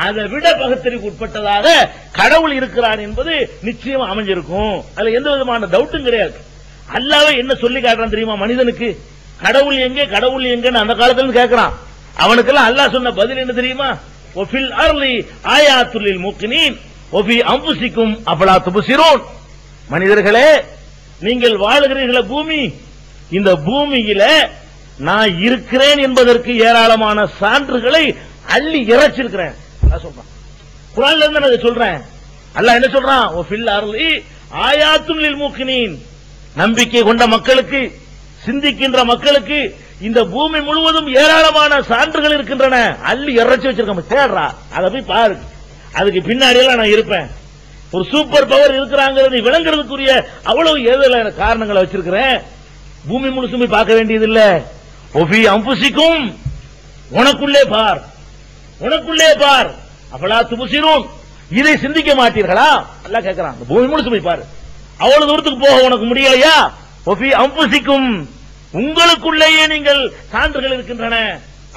அதை விட பகுத்தறிவுக்கு உட்பட்டதாக கடவுள் இருக்கிறான் என்பது நிச்சயம் அமைஞ்சிருக்கும். அதுல எந்த விதமான டவுட்டும் கிடையாது. அல்லாஹ்வே என்ன சொல்லி காட்டுறான் தெரியுமா மனிதனுக்கு? கடவுள் எங்கே கடவுள் எங்கன்னு அந்த காலத்துல கேட்கிறான். அவனுக்கெல்லாம் அல்லாஹ் சொன்ன பதில் என்ன தெரியுமா? ஒஃபில் அர்லி ஆயாத்துல் லில் முக்மினீன் ஒஃபி அன்ஃபுசிக்கும் அஃபலா துப்சிரூன். மனிதர்களே, நீங்கள் வாழுகிறீர்களே பூமி, இந்த பூமியில நான் இருக்கிறேன் என்பதற்கு ஏராளமான சான்றுகளை அள்ளி இறைச்சிருக்கிறேன். சொல்றான் குர்ஆன்ல இருந்து நான் சொல்றேன். அல்லாஹ் என்ன சொல்றான்? ஒஃபில் அர்லி ஆயாத்துல் லில் முக்மினீன், நம்பிக்கை கொண்ட மக்களுக்கு, சிந்திக்கின்ற மக்களுக்கு இந்த பூமி முழுவதும் ஏராளமான சான்றுகள் இருக்கின்றன. அள்ளி இறைச்சி வச்சிருக்க தேடுறா, அதை போய் பாரு. அதுக்கு பின்னாடி எல்லாம் நான் இருப்பேன். ஒரு சூப்பர் பவர் இருக்கிறாங்கிறது விளங்குறதுக்குரிய அவ்வளவு ஏதோ காரணங்களை வச்சிருக்கிறேன். பூமி முழுசும் போய் பார்க்க வேண்டியது இல்ல. ஒஃபி அன்ஃபுசிக்கும், உனக்குள்ளே பார், உனக்குள்ளே பார். அஃபலா துப்சிரூன், இதை சிந்திக்க மாட்டீர்களா? அல்லாஹ் கேட்கிறான். பூமி முழுசு போய் பாரு. அவ்வளவு தூரத்துக்கு போக உனக்கு முடியலையா? ஒஃபி அன்ஃபுசிக்கும், உங்களுக்குள்ளேயே நீங்கள் சான்றுகள் இருக்கின்றன.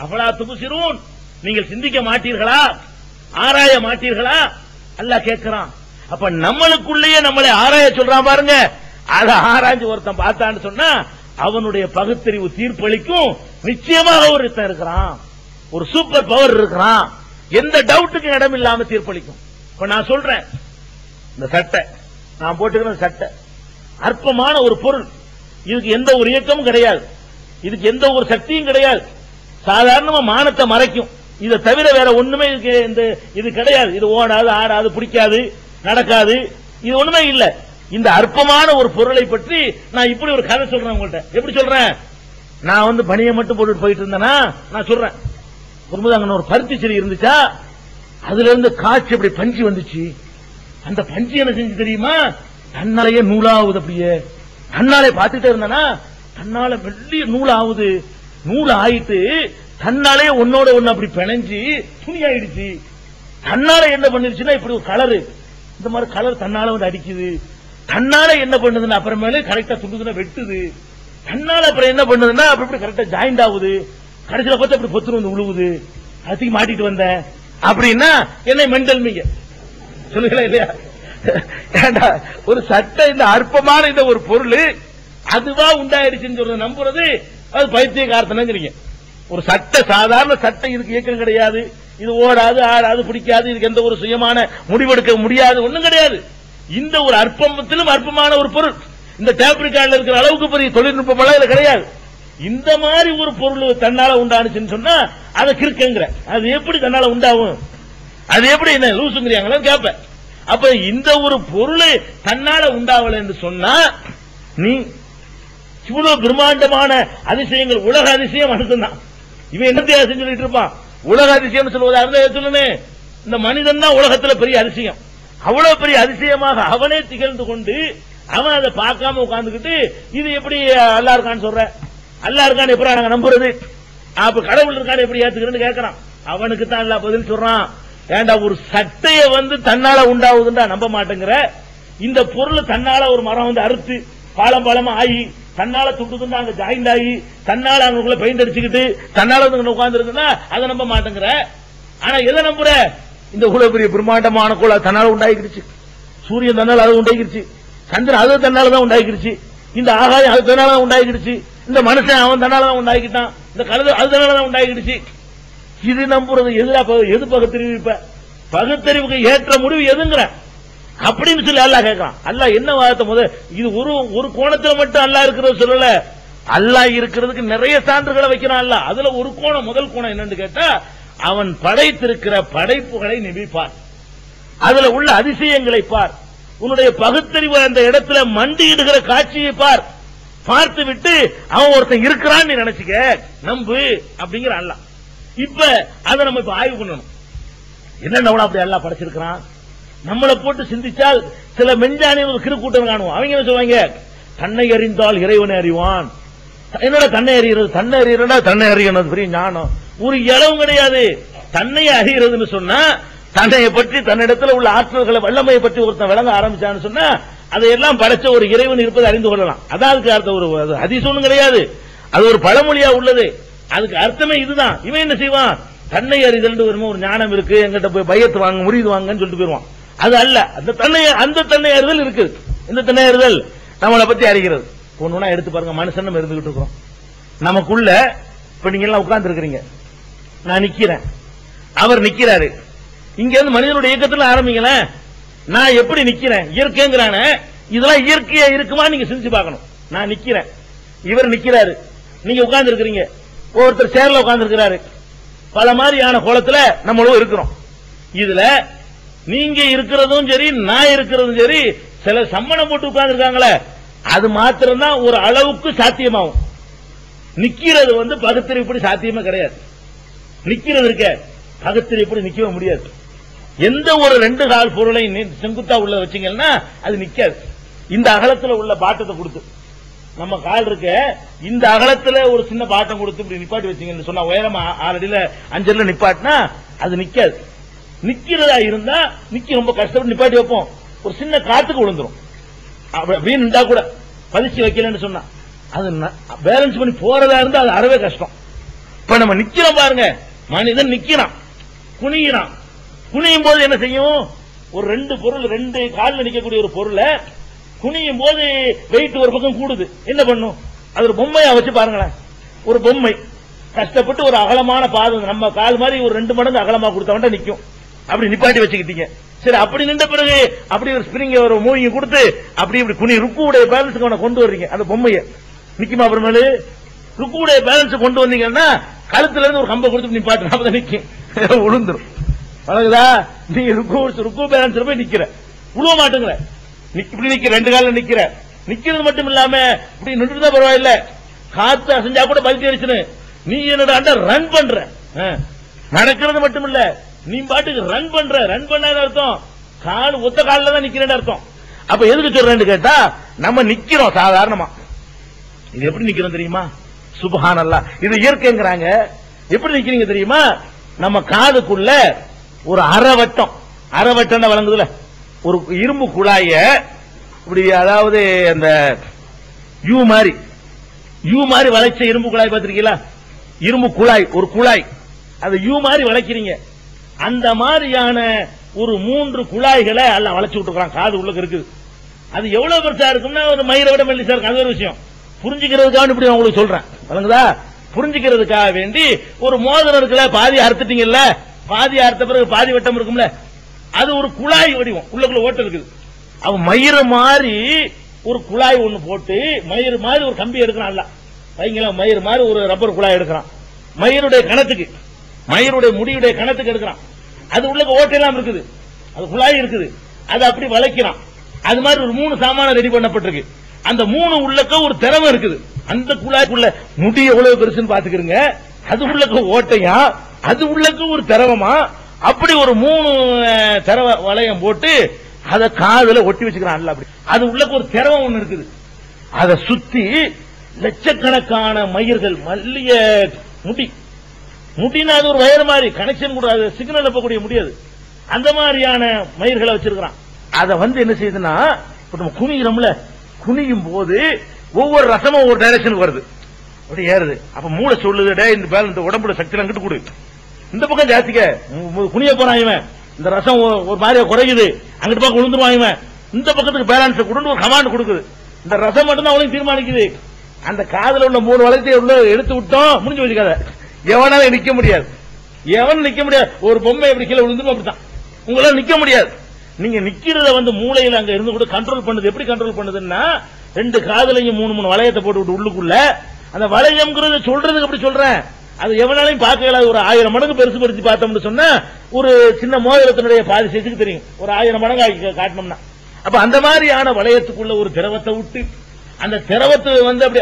அஃபலா துப்சிரூன், நீங்கள் சிந்திக்க மாட்டீர்களா? ஆராய மாட்டீர்களா? அல்லாஹ் கேட்கிறான். அப்ப நம்மளுக்குள்ளேயே நம்மளை ஆராய சொல்றான் பாருங்க. அதை ஆராய்ஞ்சு ஒருத்தன் பார்த்தான்னு சொன்னா அவனுடைய பகுத்தறிவு தீர்ப்பளிக்கும். நிச்சயமாக ஒருத்தன் இருக்கிறான், ஒரு சூப்பர் பவர் இருக்கிறான், எந்த டவுட்டுக்கும் இடம் இல்லாம தீர்ப்பளிக்கும். இப்ப நான் சொல்றேன், இந்த சட்டை நான் போட்டுக்கிற சட்டை அற்பமான ஒரு பொருள், இதுக்கு எந்த ஒரு இயக்கமும் கிடையாது, இதுக்கு எந்த ஒரு சக்தியும் கிடையாது, சாதாரணமா மானத்தை மறைக்கும். இதை தவிர வேற ஒண்ணுமே இது கிடையாது. இது ஓடாது, ஆடாது, பிடிக்காது, நடக்காது, இது ஒண்ணுமே இல்ல. இந்த அற்பமான ஒரு பொருளை பற்றி நான் இப்படி ஒரு கதை சொல்றேன் உங்கள்கிட்ட. எப்படி சொல்றேன்? நான் பனியை மட்டும் போட்டு போயிட்டு இருந்தேன்னா நான் சொல்றேன், அங்க ஒரு பருத்தி செடி இருந்துச்சா, அதுல இருந்து காய்ச்சி அப்படி பஞ்சு வந்துச்சு. அந்த பஞ்சு என்ன செஞ்சு தெரியுமா? தன்னாலேயே நூலாகுது. அப்படியே தன்னாலே பார்த்துட்டே இருந்தனா தன்னால வெள்ளிய நூல் ஆகுது. நூல் ஆயிட்டு தன்னாலே ஒன்னோட ஒன்னு அப்படி பிணைஞ்சு துணி ஆயிடுச்சு. தன்னால என்ன பண்ணிருச்சுன்னா இப்படி ஒரு கலரு, இந்த மாதிரி கலர் தன்னால அடிக்குது. தன்னால என்ன பண்ணுதுன்னா அப்புறமேல கரெக்டா துண்டுதுன்னா வெட்டுது. தன்னால அப்புறம் என்ன பண்ணுதுன்னா அப்படி கரெக்டா ஜாயிண்ட் ஆகுது. கடைசியில பார்த்து அப்படி பொத்து வந்து உழுவுது. அதுக்கு மாட்டிட்டு வந்தேன் அப்படின்னா என்னை மெண்டல் மீங்க சொல்லுங்களா இல்லையா? ஏண்டா ஒரு சட்டை, இந்த அற்பமான இந்த ஒரு பொருள் அதுவா உண்டாயிடுச்சுன்னு சொல்றது நம்புறது அது பைத்தியக்காரத்தனங்கிறீங்க. ஒரு சட்டை, சாதாரண சட்டை, இதுக்கு இயக்கம் கிடையாது, இது ஓடாது, ஆடாது, பிடிக்காது, இதுக்கு எந்த ஒரு சுயமான முடிவெடுக்க முடியாது, ஒண்ணும் கிடையாது. இந்த ஒரு அற்பத்திலும் அற்பமான ஒரு பொருள், இந்த டேப் ரெக்கார்ட்ல இருக்கிற அளவுக்கு பெரிய தொழில்நுட்பம் எல்லாம் கிடையாது. இந்த மாதிரி ஒரு பொருள் தன்னால உண்டானுச்சுன்னு சொன்னா அதை கிறுக்குங்கிற, அது எப்படி தன்னால உண்டாகும்? அது எப்படி என்ன லூசுங்கிறாங்களோ கேட்பேன். அப்ப இந்த ஒரு பொருள் தன்னால உண்டாவல என்று சொன்னா நீ இவ்வளவு பிரம்மாண்டமான அதிசயங்கள், உலக அதிசயம் மட்டும்தான். இவன் என்ன சொல்லிட்டு இருப்பான்? உலக அதிசயம் சொல்வதா சொல்லுன்னு, இந்த மனிதன் தான் உலகத்துல பெரிய அதிசயம். அவ்வளவு பெரிய அதிசயமாக அவனே திகழ்ந்து கொண்டு அவன் அதை பார்க்காம உட்கார்ந்துக்கிட்டு இது எப்படி அல்லா இருக்கான்னு சொல்ற, அல்லா இருக்கான்னு எப்படி நாங்க நம்புறது, அப்ப கடவுள் இருக்கான்னு எப்படி ஏத்துக்கிறேன்னு கேட்கறான். அவனுக்கு தான் அல்லா பதில் சொல்றான். ஏண்டா ஒரு சட்டைய தன்னால உண்டாவதுண்டா நம்ப மாட்டேங்கிற, இந்த பொருள் தன்னால ஒரு மரம் அறுத்து பாலம் பாலமா ஆகி தன்னால துண்டுதுண்டா அங்க ஜாயிண்ட் ஆகி தன்னால அவங்களுக்குள்ள பெயிண்ட் அடிச்சுக்கிட்டு தன்னால உட்கார்ந்து இருக்குன்னா அதை நம்ப மாட்டேங்கிற. ஆனா எதை நம்புற? இந்த இவ்வளவு பெரிய பிரம்மாண்டமான கோள தன்னால உண்டாகிருச்சு, சூரியன் தன்னால அது உண்டாகிருச்சு, சந்திரன் அது தன்னாலதான் உண்டாகிருச்சு, இந்த ஆகாயம் அது தன்னாலதான் உண்டாகிருச்சு, இந்த மனுஷன் அவன் தன்னாலதான் உண்டாகிட்டான், இந்த கழுது அது தன்னாலதான் உண்டாகிருச்சு. இது நம்புறது எது பகுத்தறிவு? இப்ப பகுத்தறிவுக்கு ஏற்ற முடிவு எதுங்கிற அப்படின்னு சொல்லி அல்லாஹ் கேட்கறான். அல்லாஹ் என்ன வார்த்தை? இது ஒரு கோணத்துல மட்டும் அல்லாஹ் இருக்கிறது சொல்லல, அல்லாஹ் இருக்கிறதுக்கு நிறைய சான்றுகளை வைக்கிறான் அல்லாஹ். அதுல ஒரு கோணம், முதல் கோணம் என்னன்னு கேட்டா அவன் படைத்திருக்கிற படைப்புகளை நினைப்பார், அதுல உள்ள அதிசயங்களை பார், உன்னுடைய பகுத்தறிவு அந்த இடத்துல மண்டியிடுகிற காட்சியை பார், பார்த்து விட்டு அவன் ஒருத்தன் இருக்கிறான்னு நீ நினைச்சுக்க, நம்பு அப்படிங்கிற அல்லாஹ். இப்ப அதை நம்ம இப்ப ஆய்வு பண்ணணும். என்ன அப்படி அல்லாஹ் படைச்சிருக்கிறான்? நம்மளை போட்டு சிந்திச்சால் சில மெஞ்சானிய கிறுக்கூட்டம் காணுவோம். அவங்க என்ன சொல்லுவாங்க? தன்னை அறிந்தால் இறைவனை அறிவான். என்னோட தன்னை அறிகிறது, தன்னை அறிகிறா தன்னை அறியணும் பெரிய ஞானம். ஒரு இளவும் கிடையாது. தன்னை அறிகிறதுன்னு சொன்னா தன்னையை பற்றி தன்னிடத்தில் உள்ள ஆற்றல்களை வல்லமையை பற்றி ஒருத்தன் விளங்க ஆரம்பிச்சான்னு சொன்னா அதையெல்லாம் படைச்ச ஒரு இறைவன் இருப்பதை அறிந்து கொள்ளலாம். அதாவது அர்த்தம் ஒரு ஹதீஸ் ஒண்ணும் கிடையாது, அது ஒரு பழமொழியா உள்ளது. அதுக்கு அர்த்தமே இதுதான். இவன் என்ன செய்வான், தன்னை அறிதல் ஒரு ஞானம் இருக்கு, எங்கிட்ட போய் பயத்து வாங்க முறிது வாங்கன்னு சொல்லிட்டு போயிருவான். அது அல்ல. அந்த தன்னை அறிதல் இருக்கு. இந்த தன்னை அறிதல் நம்மளை பத்தி அறிகிறது. ஒண்ணுனா எடுத்து பாருங்க. மனுஷன் நம்ம இருந்துகிட்டு இருக்கிறோம். நமக்குள்ள இப்ப நீங்க எல்லாம் உட்கார்ந்து இருக்கிறீங்க, நான் நிக்கிறேன், அவர் நிக்கிறாரு. இங்க இருந்து மனிதனுடைய இயக்கத்துல ஆரம்பிக்கல. நான் எப்படி நிக்கிறேன், இயற்கைங்கிறான இதெல்லாம் இயற்கையா இருக்குமா நீங்க சிந்திச்சு பார்க்கணும். நான் நிக்கிறேன், இவர் நிக்கிறாரு, நீங்க உட்கார்ந்து இருக்கிறீங்க, ஒருத்தர் சேர்ல உட்கார்ந்து இருக்கிறாரு, பல மாதிரியான கோலத்துல நம்மளும் இருக்கிறோம். இதுல நீங்க இருக்கிறதும் சரி, நான் இருக்கிறதும் சரி, சில சம்மணம் போட்டு உட்கார்ந்து இருக்காங்களே, அது மாத்திரம் தான் ஒரு அளவுக்கு சாத்தியமாகும். நிக்கிறது பகுத்தறிவுப்படி சாத்தியமே கிடையாது. நிக்கிறது இருக்க பகுத்தறிவுப்படி நிக்கவே முடியாது. எந்த ஒரு 2 கால் பொருளை செங்குத்தா உள்ள வச்சீங்கன்னா அது நிக்காது. இந்த அகலத்துல உள்ள பாட்டத்தை கொடுத்து நம்ம கால் இருக்க இந்த அகலத்துல ஒரு சின்ன பாட்டம் கொடுத்து இப்படி நிப்பாட்டி வச்சீங்கன்னு சொன்னா உயரமா 6 அடியில 5 அடியில நிப்பாட்டினா அது நிக்காது. நிக்கிறதா இருந்தா ரொம்ப கஷ்டப்பட்டு நிப்பாட்டி வைப்போம், ஒரு சின்ன காத்துக்கு விழுந்துரும். அப்படின்னு நின்றா கூட பதிச்சு வைக்கலன்னு சொன்னா அது பேலன்ஸ் பண்ணி போறதா இருந்தா அது அறவே கஷ்டம். இப்ப நம்ம நிக்கிறோம் பாருங்க, மனிதன் நிக்கிறான், குனிகிறான். குனியும் போது என்ன செய்யும், ஒரு 2 பொருள் 2 காலில் நிக்கக்கூடிய ஒரு பொருளை குனியும் போது வெயிட் ஒரு பக்கம் கூடுது. என்ன பண்ணும், அது ஒரு பொம்மையா வச்சு பாருங்களேன். ஒரு பொம்மை கஷ்டப்பட்டு ஒரு அகலமான பாதை நம்ம கால் மாதிரி ஒரு 2 மடங்கு அகலமா கொடுத்தவன்ட்ட நிக்கும். அப்படி நிப்பாட்டி வச்சுக்கிட்டீங்க. சரி, அப்படி நின்ற பிறகு அப்படி ஒரு ஸ்பிரிங் ஒரு மூவிங்க கொடுத்து அப்படி இப்படி குனி ருக்குடைய பேலன்ஸுக்கு கொண்டு வர்றீங்க. அந்த பொம்மையை நிக்குமா? அப்புறமேலு ருக்குடைய பேலன்ஸ் கொண்டு வந்தீங்கன்னா கழுத்துல இருந்து ஒரு கம்பை கொடுத்து நிப்பாட்டு அப்பதான் நிக்கும், விழுந்துரும். வழங்குதா? நீங்க ருக்கு பேலன்ஸ்ல போய் நிக்கிற, உழுவ மாட்டேங்கிற, இப்படி நிக்கிற, 2 காலில் நிக்கிற. நிக்கிறது மட்டும் இல்லாம இப்படி நின்றுதான் பரவாயில்ல, காத்து அசைஞ்சா கூட பல்ட்டி அடிச்சுன்னு நீ என்னடா ரன் பண்ற. நடக்கிறது மட்டும் இல்ல, நீ பாட்டுக்கு ரன் பண்ற. ரன் பண்ண அர்த்தம் கால் ஒத்த காலில் தான் நிக்கிறேன்னு அர்த்தம். அப்ப எதுக்கு சொல்றேன்னு கேட்டா, நம்ம நிக்கிறோம் சாதாரணமா. இது எப்படி நிக்கிறோம் தெரியுமா? சுப்ஹானல்லாஹ். இது இயற்கைங்கிறாங்க. எப்படி நிக்கிறீங்க தெரியுமா? நம்ம காதுக்குள்ள ஒரு அரைவட்டம் வழங்குதுல, ஒரு இரும்பு குழாய இப்படி, அதாவது அந்த யூ மாதிரி வளைச்ச இரும்பு குழாய் பார்த்திருக்கீங்களா? இரும்பு குழாய், ஒரு குழாய், அது யூ மாதிரி வளைக்கிறீங்க. அந்த மாதிரியான ஒரு 3 குழாய்களை எல்லாம் வளைச்சு விட்டுருக்கான். காது உள்ள இருக்குது. அது எவ்வளவு பெருசா இருக்கும்னா ஒரு மயிரை விட மெல்லிசா இருக்கு. அது ஒரு விஷயம். புரிஞ்சுக்கிறதுக்காக இப்படி உங்களுக்கு சொல்றேன், வழங்குதா? புரிஞ்சுக்கிறதுக்காக வேண்டி ஒரு மோதிரம் இருக்குல்ல, பாதி அறுத்துட்டீங்கல்ல, பாதி அறுத்த பிறகு பாதி வட்டம் இருக்கும்ல, அது ஒரு குழாய் வடிவம், உள்ளுக்குள்ள ஓட்ட இருக்குது. அவன் மயிறு மாதிரி ஒரு குழாய் ஒண்ணு போட்டு, மயிறு மாதிரி ஒரு கம்பி எடுக்கிறான். வைங்களா, மயிறு மாதிரி ஒரு ரப்பர் குழாய் எடுக்கிறான். மயிறுடைய கணத்துக்கு, மயிறுடைய முடியுடைய கணத்துக்கு எடுக்கிறான். அது உள்ள ஓட்டையெல்லாம் இருக்குது, அது குழாய் இருக்குது. அது அப்படி வளைக்கிறான். அது மாதிரி ஒரு 3 சாமான ரெடி பண்ணப்பட்டிருக்கு. அந்த 3 உள்ளக்க ஒரு திறமை இருக்குது. அந்த குழாய்க்குள்ள முடி எவ்வளவு பெருசுன்னு பாத்துக்கிறீங்க. அது உள்ளக்க ஓட்டையா, அது உள்ளக்க ஒரு திரவமா, அப்படி ஒரு 3 திரவ வளையம் போட்டு அதை காதுல ஒட்டி வச்சுக்கிறான். அப்படி அது உள்ளக்க ஒரு திரவம் ஒண்ணு இருக்குது. அதை சுத்தி லட்சக்கணக்கான மயிர்கள், மல்லிய முடினா அது ஒரு வயர் மாதிரி கனெக்ஷன் கூட, சிக்னல் போகக்கூடிய முடியாது. அந்த மாதிரியான மயிர்களை வச்சிருக்கிறான். அதை என்ன செய்யுதுன்னா, நம்ம குனிகிறோம்ல, குனியும் போது ஒவ்வொரு ரசமும் ஒவ்வொரு டைரக்ஷனுக்கு வருது, அப்படி ஏறுது. அப்ப மூளை சொல்லுது, இந்த பேலன்ஸ் உடம்புல சக்தி அங்கிட்டு கொடு, இந்த பக்கம் ஜாஸ்திக்க குனிய போறான் இவன், இந்த ரசம் ஒரு மாதிரியா குறையுது, அங்கிட்டு பக்கம் விழுந்துருவான் இவன், இந்த பக்கத்துக்கு பேலன்ஸ் கொடுன்னு ஒரு கமாண்ட் கொடுக்குது. இந்த ரசம் மட்டும் தான் அவளையும் தீர்மானிக்குது. அந்த காதல உள்ள 3 வளையத்தை உள்ள எடுத்து விட்டோம், முடிஞ்சு வச்சுக்காத. எவனால நிக்க முடியாது, எவன் நிக்க முடியாது. ஒரு பொம்மை எப்படி கீழே விழுந்துரும் அப்படித்தான், உங்களால நிக்க முடியாது. நீங்க நிக்கிறத மூளையில அங்க இருந்து கூட கண்ட்ரோல் பண்ணுது. எப்படி கண்ட்ரோல் பண்ணுதுன்னா, 2 காதலையும் 3 வளையத்தை போட்டு விட்டு உள்ளுக்குள்ள, அந்த வளையம்ங்கிறது சொல்றதுக்கு அப்படி சொல்றேன், அது எவனாலையும் பார்க்க இயலாது. ஒரு 1000 மடங்கு பெருசு படுத்தி பார்த்தோம்னு சொன்னா ஒரு சின்ன மோதிரத்தினுடைய பாதி சைஸுக்கு தெரியும், ஒரு 1000 மடங்கு காட்டணும்னா. அப்ப அந்த மாதிரியான வளையத்துக்குள்ள ஒரு திரவத்தை விட்டு, அந்த திரவத்தை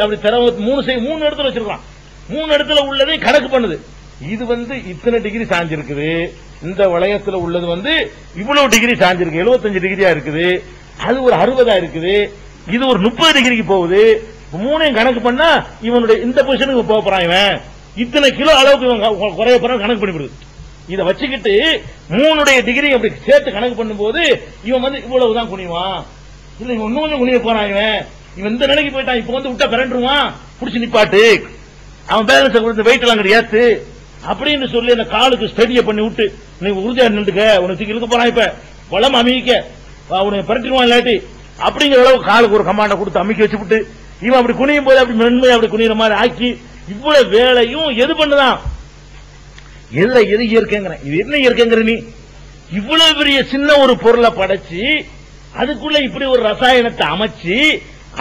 அப்படி திரவத்தை 3 இடத்துல வச்சிருக்கான். 3 இடத்துல உள்ளதை கணக்கு பண்ணுது. இது இத்தனை டிகிரி சாஞ்சிருக்குது, இந்த வளையத்துல உள்ளது இவ்வளவு டிகிரி சாஞ்சிருக்கு, 75 டிகிரியா இருக்குது, அது ஒரு 60 இருக்குது, இது ஒரு 30 டிகிரிக்கு போகுது. 3ஐயும் கணக்கு பண்ணா இவனுடைய இந்த பொசிஷனுக்கு போக போறான், இவன் இத்தனை கிலோ அளவுக்கு இவன் குறைய போறான் கணக்கு பண்ணிவிடுது. இத வச்சுக்கிட்டு 3 டிகிரி அப்படி சேர்த்து கணக்கு பண்ணும்போது இவன் வந்து இவ்வளவுதான் குனிவான். இல்ல இவன் இன்னும் குனிய போறான், இவன் இந்த நிலைக்கு போயிட்டான், இப்ப வந்து விட்டா பிறண்டுருவான், புடிச்சு நிப்பாட்டு, அவன் பேலன்ஸ் கொடுத்து வெயிட் எல்லாம் கிடையாது அப்படின்னு சொல்லி அந்த காலுக்கு ஸ்டடிய பண்ணி விட்டு நீ உறுதியா நின்றுக்க, உனக்கு இருக்க போறான், இப்ப வளம் அமைக்க உனக்கு பிறட்டிடுவான் இல்லாட்டி அப்படிங்கிற அளவு காலுக்கு ஒரு கமாண்ட கொடுத்து அமைக்க வச்சுட்டு இவன் அப்படி குனியும் போது அப்படி மென்மையை அப்படி குனிகிற மாதிரி ஆக்கி இவ்வளவு வேலையும் எது பண்ணுதான்? எது இயற்கைங்கிற, இது என்ன இயற்கைங்கிற? நீ இவ்வளவு பெரிய சின்ன ஒரு பொருளை படைச்சு அதுக்குள்ள இப்படி ஒரு ரசாயனத்தை அமைச்சு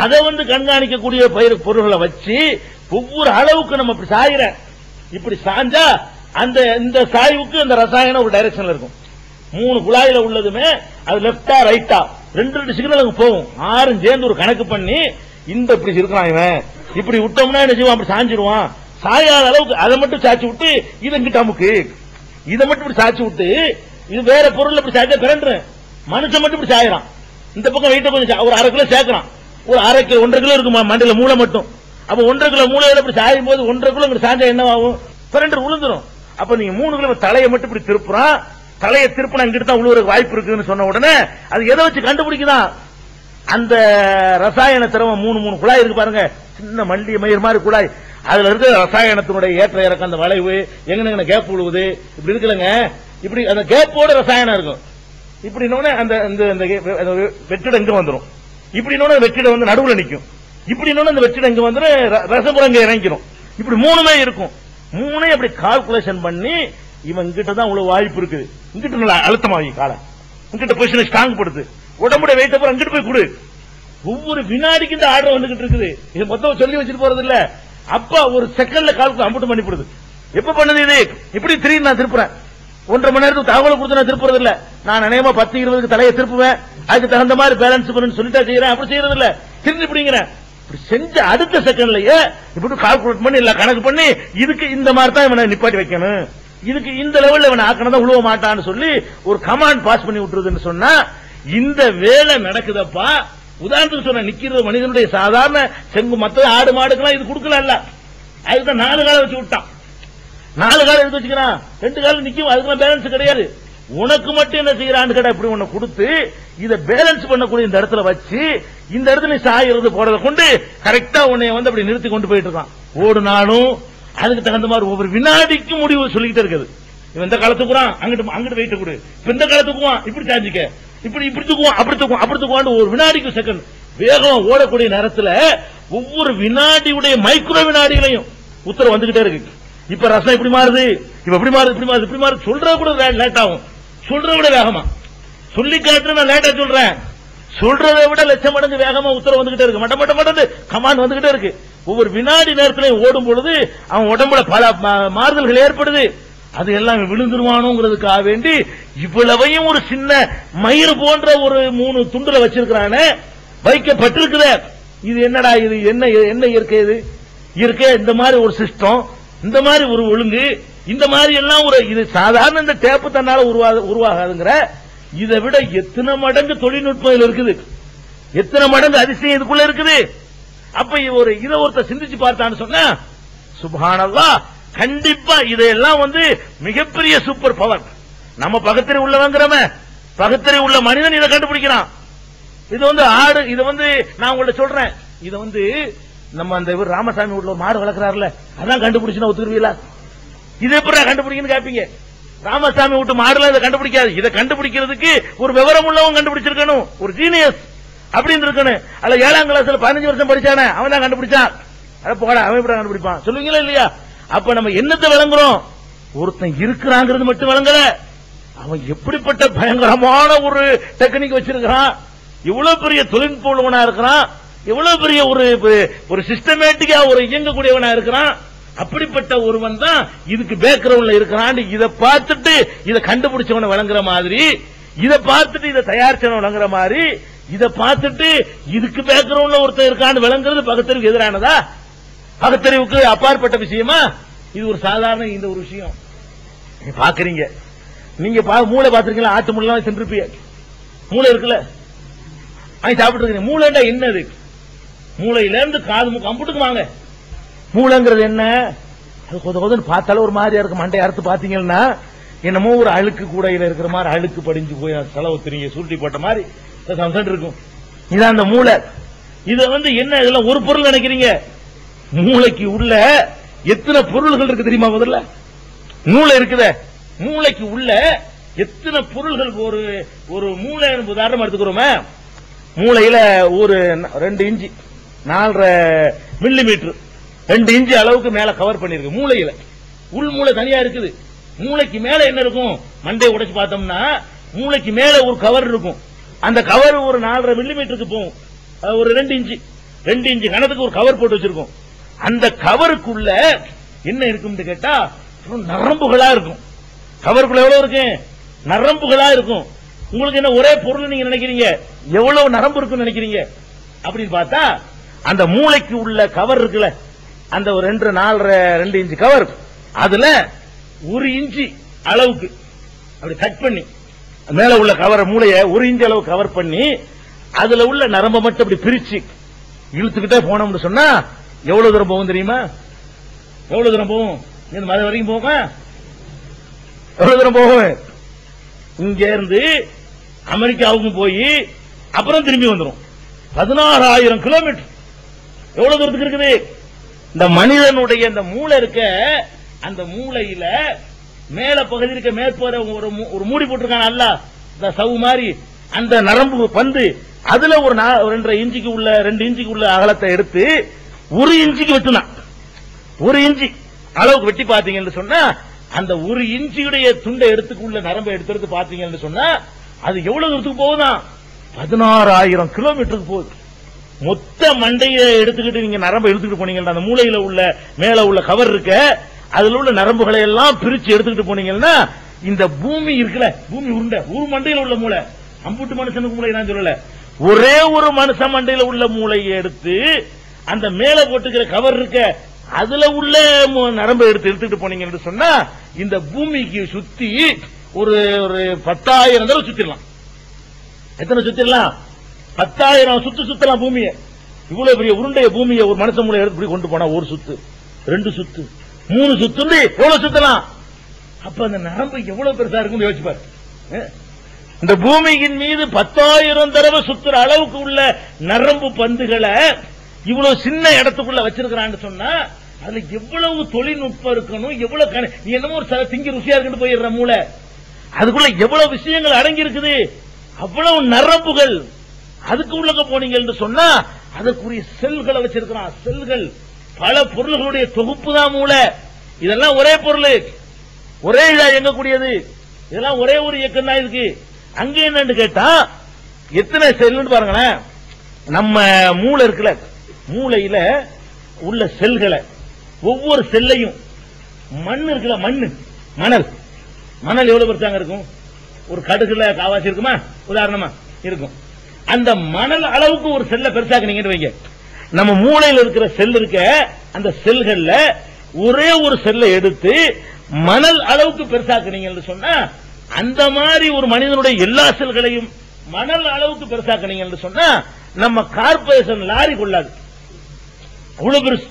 அதை வந்து கண்காணிக்கக்கூடிய பொருள்களை வச்சு ஒவ்வொரு அளவுக்கு நம்ம இப்படி சாயிற, இப்படி சாஞ்சா அந்த இந்த சாய்வுக்கு அந்த ரசாயனம் ஒரு டைரக்ஷன்ல இருக்கும். 3 குழாயில உள்ளதுமே அது லெப்டா ரைட்டா 2 சிக்னலுக்கு போகும். 6 சேர்ந்து ஒரு கணக்கு பண்ணி இந்த இப்படி இருக்கான், இவன் இப்படி விட்டோம்னா என்ன செய்வான், அப்படி சாஞ்சிருவான். சாயாத அளவுக்கு அதை மட்டும் சாச்சி விட்டு இதை கிட்ட அமுக்கு, இதை மட்டும் இப்படி சாச்சி விட்டு இது வேற பொருள் இப்படி சாய்ச்சா பிறண்டு மனுஷன் மட்டும் இப்படி சாயிறான். இந்த பக்கம் வெயிட்ட கொஞ்சம் ஒரு 1/2 கிலோ சேர்க்கிறான், ஒரு 1/2 கிலோ இருக்குமா மண்டையில மூளை மட்டும். அப்ப 1.5 கிலோ மூளையில இப்படி சாயும் போது 1.5 கிலோ இப்படி சாஞ்சா என்ன ஆகும்? பிறண்டு விழுந்துரும். அப்ப நீங்க 3 கிலோ தலையை மட்டும் இப்படி திருப்புறான், தலையை திருப்பினா இங்கிட்டு தான் உழுவுற வாய்ப்பு இருக்குன்னு சொன்ன உடனே அது எதை வச்சு கண்டுபிடிக்குதான்? அந்த ரசாயன திரவம் 3 குழாய் இருக்கு பாருங்க, சின்ன மல்லி மயிர் மாதிரி குழாய், அதுல இருக்க ரசாயனத்தினுடைய ஏற்ற இறக்க அந்த வளைவு எங்க கேப் விழுவுது இப்படி இருக்குல்லங்க, இப்படி அந்த கேப்போட ரசாயனம் இருக்கும். இப்படி அந்த வெற்றிடம் இங்க வந்துடும், இப்படி வெற்றிடம் வந்து நடுவுல நிக்கும், இப்படி அந்த வெற்றிடம் இங்க வந்து ரசபுரம் இங்க இறங்கிடும். இப்படி 3மே இருக்கும். 3 அப்படி கால்குலேஷன் பண்ணி இவன் கிட்ட தான் இவ்வளவு வாய்ப்பு இருக்குது, இங்கிட்ட நல்லா அழுத்தமாகி காலை இங்கிட்ட பொசிஷனை ஸ்ட்ராங் படுத்து, உடம்புடைய வெயிட் அப்புறம் அங்கிட்டு போய் கொடு. ஒவ்வொரு வினாடிக்கு இந்த ஆர்டர் வந்துகிட்டு இருக்குது. இது மொத்தம் சொல்லி வச்சுட்டு போறது இல்ல, அப்ப ஒரு செகண்ட்ல கால்குலேட் அம்புட்டு பண்ணிவிடுது. எப்ப பண்ணுது இது? இப்படி திரும்பி நான் திருப்புறேன், 1.5 மணி நேரத்துக்கு தகவல் கொடுத்து நான் திருப்புறது இல்ல, நான் நினைவா 10-20 தலையை திருப்புவேன், அதுக்கு தகுந்த மாதிரி பேலன்ஸ் பண்ணு சொல்லிட்டா செய்யறேன், அப்படி செய்யறது இல்ல, திரும்பி இப்படிங்கிறேன். இப்படி செஞ்ச அடுத்த செகண்ட்லயே இப்படி கால்குலேட் பண்ணி எல்லாம் கணக்கு பண்ணி இதுக்கு இந்த மாதிரி தான் இவனை நிப்பாட்டி வைக்கணும், இதுக்கு இந்த லெவல்ல இவனை ஆக்கணும் தான் உழுவ மாட்டான்னு சொல்லி ஒரு கமாண்ட் பாஸ் பண்ணி விட்டுருதுன்னு சொன்னா இந்த வேலை நடக்குதப்பா. உதாரணத்துக்கு சொன்ன நிக்கிறது மனிதனுடைய சாதாரண செங்கு, மத்த ஆடு மாடுக்கெல்லாம் இது கொடுக்கல, அதுதான் 4 காலம் வச்சு விட்டான். 4 காலம் எடுத்து வச்சுக்கிறான், 2 காலம் நிக்கும், அதுக்கெல்லாம் பேலன்ஸ் கிடையாது. உனக்கு மட்டும் என்ன செய்யறான்னு கேட்டா இப்படி ஒண்ணு கொடுத்து இதை பேலன்ஸ் பண்ணக்கூடிய இந்த இடத்துல வச்சு இந்த இடத்துல சாயிறது போறதை கொண்டு கரெக்டா உன்னை வந்து அப்படி நிறுத்தி கொண்டு போயிட்டு இருக்கான். ஓடுனாலும் அதுக்கு தகுந்த மாதிரி ஒவ்வொரு வினாடிக்கும் முடிவு சொல்லிக்கிட்டே இருக்குது. இவன் இந்த காலத்துக்குறான், அங்கிட்டு வெயிட் கொடு, இந்த காலத்துக்குவான், இப்படி சாஞ்சிக்க, இப்படி தூக்குவான், அப்படி தூக்குவான். ஒரு வினாடிக்கு செகண்ட் வேகம் ஓடக்கூடிய நேரத்தில் ஒவ்வொரு வினாடியுடைய மைக்ரோ வினாடிகளையும் உத்தரவு வந்துகிட்டே இருக்கு. இப்ப ரசம் இப்படி மாறுது, இப்ப இப்படி மாறுது, இப்படி மாறுது சொல்றது கூட லேட் ஆகும், சொல்றத விட வேகமா சொல்லி காட்டுற நான் லேட்டா சொல்றேன், சொல்றதை விட லட்சம் மடங்கு வேகமா உத்தரவு வந்துகிட்டே இருக்கு, மட்ட கமாண்ட் வந்துகிட்டே இருக்கு. ஒவ்வொரு வினாடி நேரத்திலையும் ஓடும் பொழுது அவன் உடம்புல பல மாறுதல்கள் ஏற்படுது. அது எல்லாம் விழுந்துருவானுங்கிறதுக்காக வேண்டி இவ்வளவையும் ஒரு சின்ன மயிறு போன்ற ஒரு 3 துண்டுல வச்சிருக்கிறான வைக்கப்பட்டிருக்குத. இது என்னடா, இது என்ன இயற்கை? இது இயற்கை இந்த மாதிரி ஒரு சிஸ்டம், இந்த மாதிரி ஒரு ஒழுங்கு, இந்த மாதிரி எல்லாம் ஒரு இது சாதாரண இந்த டேப்பு தன்னால உருவாகாதுங்கிற இதை விட எத்தனை மடங்கு தொழில்நுட்பம் இருக்குது, எத்தனை மடங்கு அதிசயம் இதுக்குள்ள இருக்குது. அப்ப இதை ஒருத்தர் சிந்திச்சு பார்த்தான்னு சொன்னா சுப்ஹானல்லாஹ், கண்டிப்பா இதையெல்லாம் வந்து மிகப்பெரிய சூப்பர் பவர். நம்ம பகுத்தறிவு உள்ளவங்கிறவன், பகுத்தறிவு உள்ள மனிதன் இதை கண்டுபிடிக்கிறான். இது வந்து ஆடு, இதை வந்து நான் உங்கள்ட்ட சொல்றேன், இதை வந்து நம்ம அந்த ராமசாமி வீட்டுல ஒரு மாடு வளர்க்கிறாருல, அதான் கண்டுபிடிச்சுன்னா ஒத்துக்குருவீங்களா? இது எப்படி கண்டுபிடிக்கன்னு கேட்பீங்க. ராமசாமி வீட்டு மாடுல இதை கண்டுபிடிக்காது. இதை கண்டுபிடிக்கிறதுக்கு ஒரு விவரம் உள்ளவன் கண்டுபிடிச்சிருக்கணும், ஒரு ஜீனியஸ் அப்படின்னு இருக்கணும். அல்ல 7ஆம் கிளாஸ்ல 15 வருஷம் படிச்சானே அவன் தான் கண்டுபிடிச்சான், போட அவன் எப்படி கண்டுபிடிப்பான் சொல்லுவீங்களா இல்லையா? அப்ப நம்ம என்னத்தை விளங்குறோம்? ஒருத்தன் இருக்கிறாங்கிறது மட்டும் விளங்கல, அவன் எப்படிப்பட்ட பயங்கரமான ஒரு டெக்னிக் வச்சிருக்கிறான், எவ்வளவு பெரிய தொழில்நுட்ப உள்ளவனா இருக்கிறான், எவ்வளவு பெரிய ஒரு சிஸ்டமேட்டிக்கா ஒரு இயங்கக்கூடியவனா இருக்கிறான். அப்படிப்பட்ட ஒருவன் தான் இதுக்கு பேக்ரவுண்ட்ல இருக்கிறான். இதை பார்த்துட்டு இதை கண்டுபிடிச்சவனை வழங்குற மாதிரி, இதை பார்த்துட்டு இதை தயாரிச்சவனை வழங்குற மாதிரி, இதை பார்த்துட்டு இதுக்கு பேக்ரவுண்ட்ல ஒருத்தர் இருக்கான்னு விளங்குறது பகுத்தறிவுக்கு எதிரானதா? பகுத்தறிவுக்கு அப்பாற்பட்ட விஷயமா? இது ஒரு சாதாரண இந்த ஒரு விஷயம் பாக்குறீங்க. நீங்க மூளை பாத்துருக்கீங்களா? ஆட்டு முள்ளலாம் சென்றிருப்பீங்க, மூளை இருக்குல்ல, அதை சாப்பிட்டு இருக்கீங்க. மூளைண்டா என்னது? மூளையில இருந்து காது மூக்கு அம்புட்டுக்கு வாங்க. மூளைங்கிறது என்ன? அது கொத கொதன்னு பார்த்தாலும் ஒரு மாதிரியா இருக்கு. மண்டை அறுத்து பாத்தீங்கன்னா என்னமோ ஒரு அழுக்கு கூடையில இருக்கிற மாதிரி அழுக்கு படிஞ்சு போய் செலவு திரிங்க சுருட்டி போட்ட மாதிரி இருக்கும். இதான் அந்த மூளை. இத என்ன இதெல்லாம் ஒரு பொருள் நினைக்கிறீங்க? மூளைக்கு உள்ள எத்தனை பொருள்கள் இருக்கு தெரியுமா? முதல்ல மூளை இருக்குத, மூளைக்கு உள்ள எத்தனை பொருள்கள். ஒரு மூளை உதாரணம் எடுத்துக்கிறோமே, மூளையில ஒரு 2 இன்ச்சு 4.5 மில்லிமீட்டர் 2 இன்ச்சு அளவுக்கு மேல கவர் பண்ணிருக்கு. மூளையில உள் மூளை தனியா இருக்குது. மூளைக்கு மேல என்ன இருக்கும்? மண்டையை உடைச்சு பார்த்தோம்னா மூளைக்கு மேல ஒரு கவர் இருக்கும். அந்த கவர் ஒரு 4.5 மில்லிமீட்டருக்கு போகும். ஒரு 2 இன்ச்சு கணத்துக்கு ஒரு கவர் போட்டு வச்சிருக்கோம். அந்த கவருக்குள்ள என்ன இருக்கும் கேட்டா நரம்புகளா இருக்கும். கவருக்குள்ள எவ்வளவு இருக்கு? நரம்புகளா இருக்கும். உங்களுக்கு என்ன ஒரே பொருள் நீங்க நினைக்கிறீங்க? எவ்வளவு நரம்பு இருக்குன்னு நினைக்கிறீங்க? அப்படின்னு பார்த்தா அந்த மூளைக்கு உள்ள கவர் இருக்குல்ல, அந்த ஒரு 2 இன்ச்சு கவர், அதுல 1 இன்ச்சு அளவுக்கு அப்படி கட் பண்ணி மேல உள்ள கவரை மூளைய 1 இன்ச்சு அளவு கவர் பண்ணி அதுல உள்ள நரம்பை மட்டும் அப்படி பிரிச்சு இழுத்துக்கிட்டே போனோம்னு சொன்னா எவ்வளவு தூரம் போகும் தெரியுமா? எவ்வளவு தூரம் போகும்? இந்த மலை வரைக்கும் போகும். எவ்வளவு தூரம் போகும்? இங்க இருந்து அமெரிக்காவுக்கு போய் அப்புறம் திரும்பி வந்துடும். 16,000 கிலோமீட்டர். எவ்வளவு தூரத்துக்கு இருக்குது? இந்த மனிதனுடைய இந்த மூளை இருக்க, அந்த மூளையில மேல பகுதி இருக்க மேற்போற ஒரு மூடி போட்டிருக்காங்க அல்ல, இந்த சவு மாதிரி, அந்த நரம்பு பந்து அதுல ஒரு 2 இன்ச்சுக்கு உள்ள 2 இன்ச்சுக்கு உள்ள அகலத்தை எடுத்து 1 இன்ச்சுக்கு வெட்டினான். 1 இன்ச்சு அளவுக்கு வெட்டி பாத்தீங்கன்னு சொன்னா அந்த 1 இன்ச்சுடைய துண்டை எடுத்துக்குள்ள நரம்பை எடுத்து பாத்தீங்கன்னு சொன்னா அது எவ்வளவு தூரத்துக்கு போகுதான்? 16,000 கிலோமீட்டருக்கு போகுது. மொத்த மண்டையை எடுத்துக்கிட்டு நீங்க நரம்பை எடுத்துக்கிட்டு போனீங்கன்னா அந்த மூளையில உள்ள மேல உள்ள கவர் இருக்க, அதுல உள்ள நரம்புகளை எல்லாம் பிரிச்சு எடுத்துக்கிட்டு போனீங்கன்னா இந்த பூமி இருக்குல்ல, பூமி உருண்டை ஒரு மண்டையில உள்ள மூளை, அம்புட்டு மனுஷனுக்கு மூளை நான் சொல்லல, ஒரே ஒரு மனுஷ மண்டையில உள்ள மூளையை எடுத்து அந்த மேல போட்டுக்கிற கவர் இருக்க அதுல உள்ள நரம்பை எடுத்துக்கிட்டு போனீங்கன்னு சொன்னா இந்த பூமிக்கு சுத்தி ஒரு 10,000 தடவை சுத்திடலாம். எத்தனை சுத்திடலாம்? 10,000 சுத்தலாம் பூமியை. இவ்வளவு பெரிய உருண்டைய பூமியை ஒரு மனுஷ மூளை எடுத்து கொண்டு போனா 1 சுத்து 2 சுத்து 3 சுத்து எவ்வளவு சுத்தலாம்? அப்ப அந்த நரம்பு எவ்வளவு பெருசா இருக்கும் யோசிப்பாரு. இந்த பூமியின் மீது 10,000 தடவை சுத்துற அளவுக்கு உள்ள நரம்பு பந்துகளை இவ்வளவு சின்ன இடத்துக்குள்ள வச்சிருக்கிறான்னு சொன்னா அதுல எவ்வளவு தொழில்நுட்பம் இருக்கணும், எவ்வளவு நீ என்னமோ ஒரு திங்கி ருசியா இருக்குன்னு போயிடுற மூளை, அதுக்குள்ள எவ்வளவு விஷயங்கள் அடங்கி இருக்குது, அவ்வளவு நரம்புகள். அதுக்கு உள்ளக போனீங்கன்னு சொன்னா அதற்குரிய செல்களை வச்சிருக்கிறான். செல்கள் பல பொருள்களுடைய தொகுப்பு தான் மூளை. இதெல்லாம் ஒரே பொருள், ஒரே இதா இயங்கக்கூடியது. இதெல்லாம் ஒரே ஒரு இயக்கம் தான் இருக்கு. அங்க என்னன்னு கேட்டா எத்தனை செல்லுன்னு பாருங்களேன். நம்ம மூளை இருக்குல்ல, மூளையில உள்ள செல்களை ஒவ்வொரு செல்லையும் மண் இருக்குல்ல, மணல் எவ்வளவு பெருசாங்க இருக்கும்? ஒரு கடுகுல காவாசி இருக்குமா உதாரணமா இருக்கும். அந்த மணல் அளவுக்கு ஒரு செல்லை பெருசாக்குனீங்கன்னு வைங்க. நம்ம மூளையில் இருக்கிற செல் இருக்க, அந்த செல்கள்ல ஒரே ஒரு செல்லை எடுத்து மணல் அளவுக்கு பெருசாக்குனீங்கன்னு சொன்னா அந்த மாதிரி ஒரு மனிதனுடைய எல்லா செல்களையும் மணல் அளவுக்கு பெருசாக்குனீங்கன்னு சொன்னா நம்ம கார்பரேஷன் லாரி கொள்ளாது, அவ்வளவு பெருசு.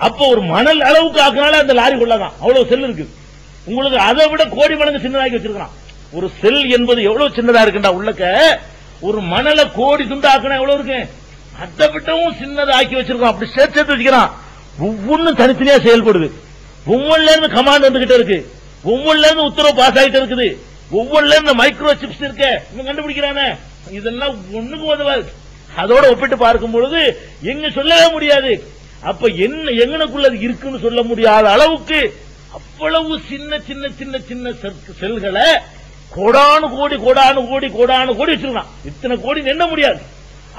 அப்ப ஒரு மணல் அளவுக்கு ஆக்கினால அந்த லாரி கொள்ளதான், அவ்வளவு செல் இருக்கு. உங்களுக்கு அதை விட கோடி மடங்கு சின்னதாக்கி வச்சிருக்கான். ஒரு செல் என்பது எவ்வளவு சின்னதா இருக்குண்டா, உள்ளக்க ஒரு மணலை கோடி துண்டு ஆக்கினா எவ்வளவு இருக்கு, அதை விட்டவும் சின்னதா ஆக்கி வச்சிருக்கான். அப்படி சேர்த்து வச்சுக்கிறான். ஒவ்வொன்னும் தனித்தனியா செயல்படுது. ஒவ்வொன்றுல இருந்து கமாண்ட் வந்துகிட்டே இருக்கு, ஒவ்வொன்றுல இருந்து உத்தரவு பாஸ் ஆகிட்டு இருக்குது, ஒவ்வொன்றுல இருந்து மைக்ரோ சிப்ஸ் இருக்க இவங்க கண்டுபிடிக்கிறானே, இதெல்லாம் ஒண்ணுக்கு உதவாது. அதோட ஒப்பிட்டு பார்க்கும் பொழுது எங்க சொல்லவே முடியாது. அப்ப என்ன எங்கனுக்குள்ள இருக்குன்னு சொல்ல முடியாத அளவுக்கு அவ்வளவு சின்ன சின்ன சின்ன சின்ன செல்களை கோடானு கோடி வச்சிருக்கான். இத்தனை கோடி எண்ண முடியாது.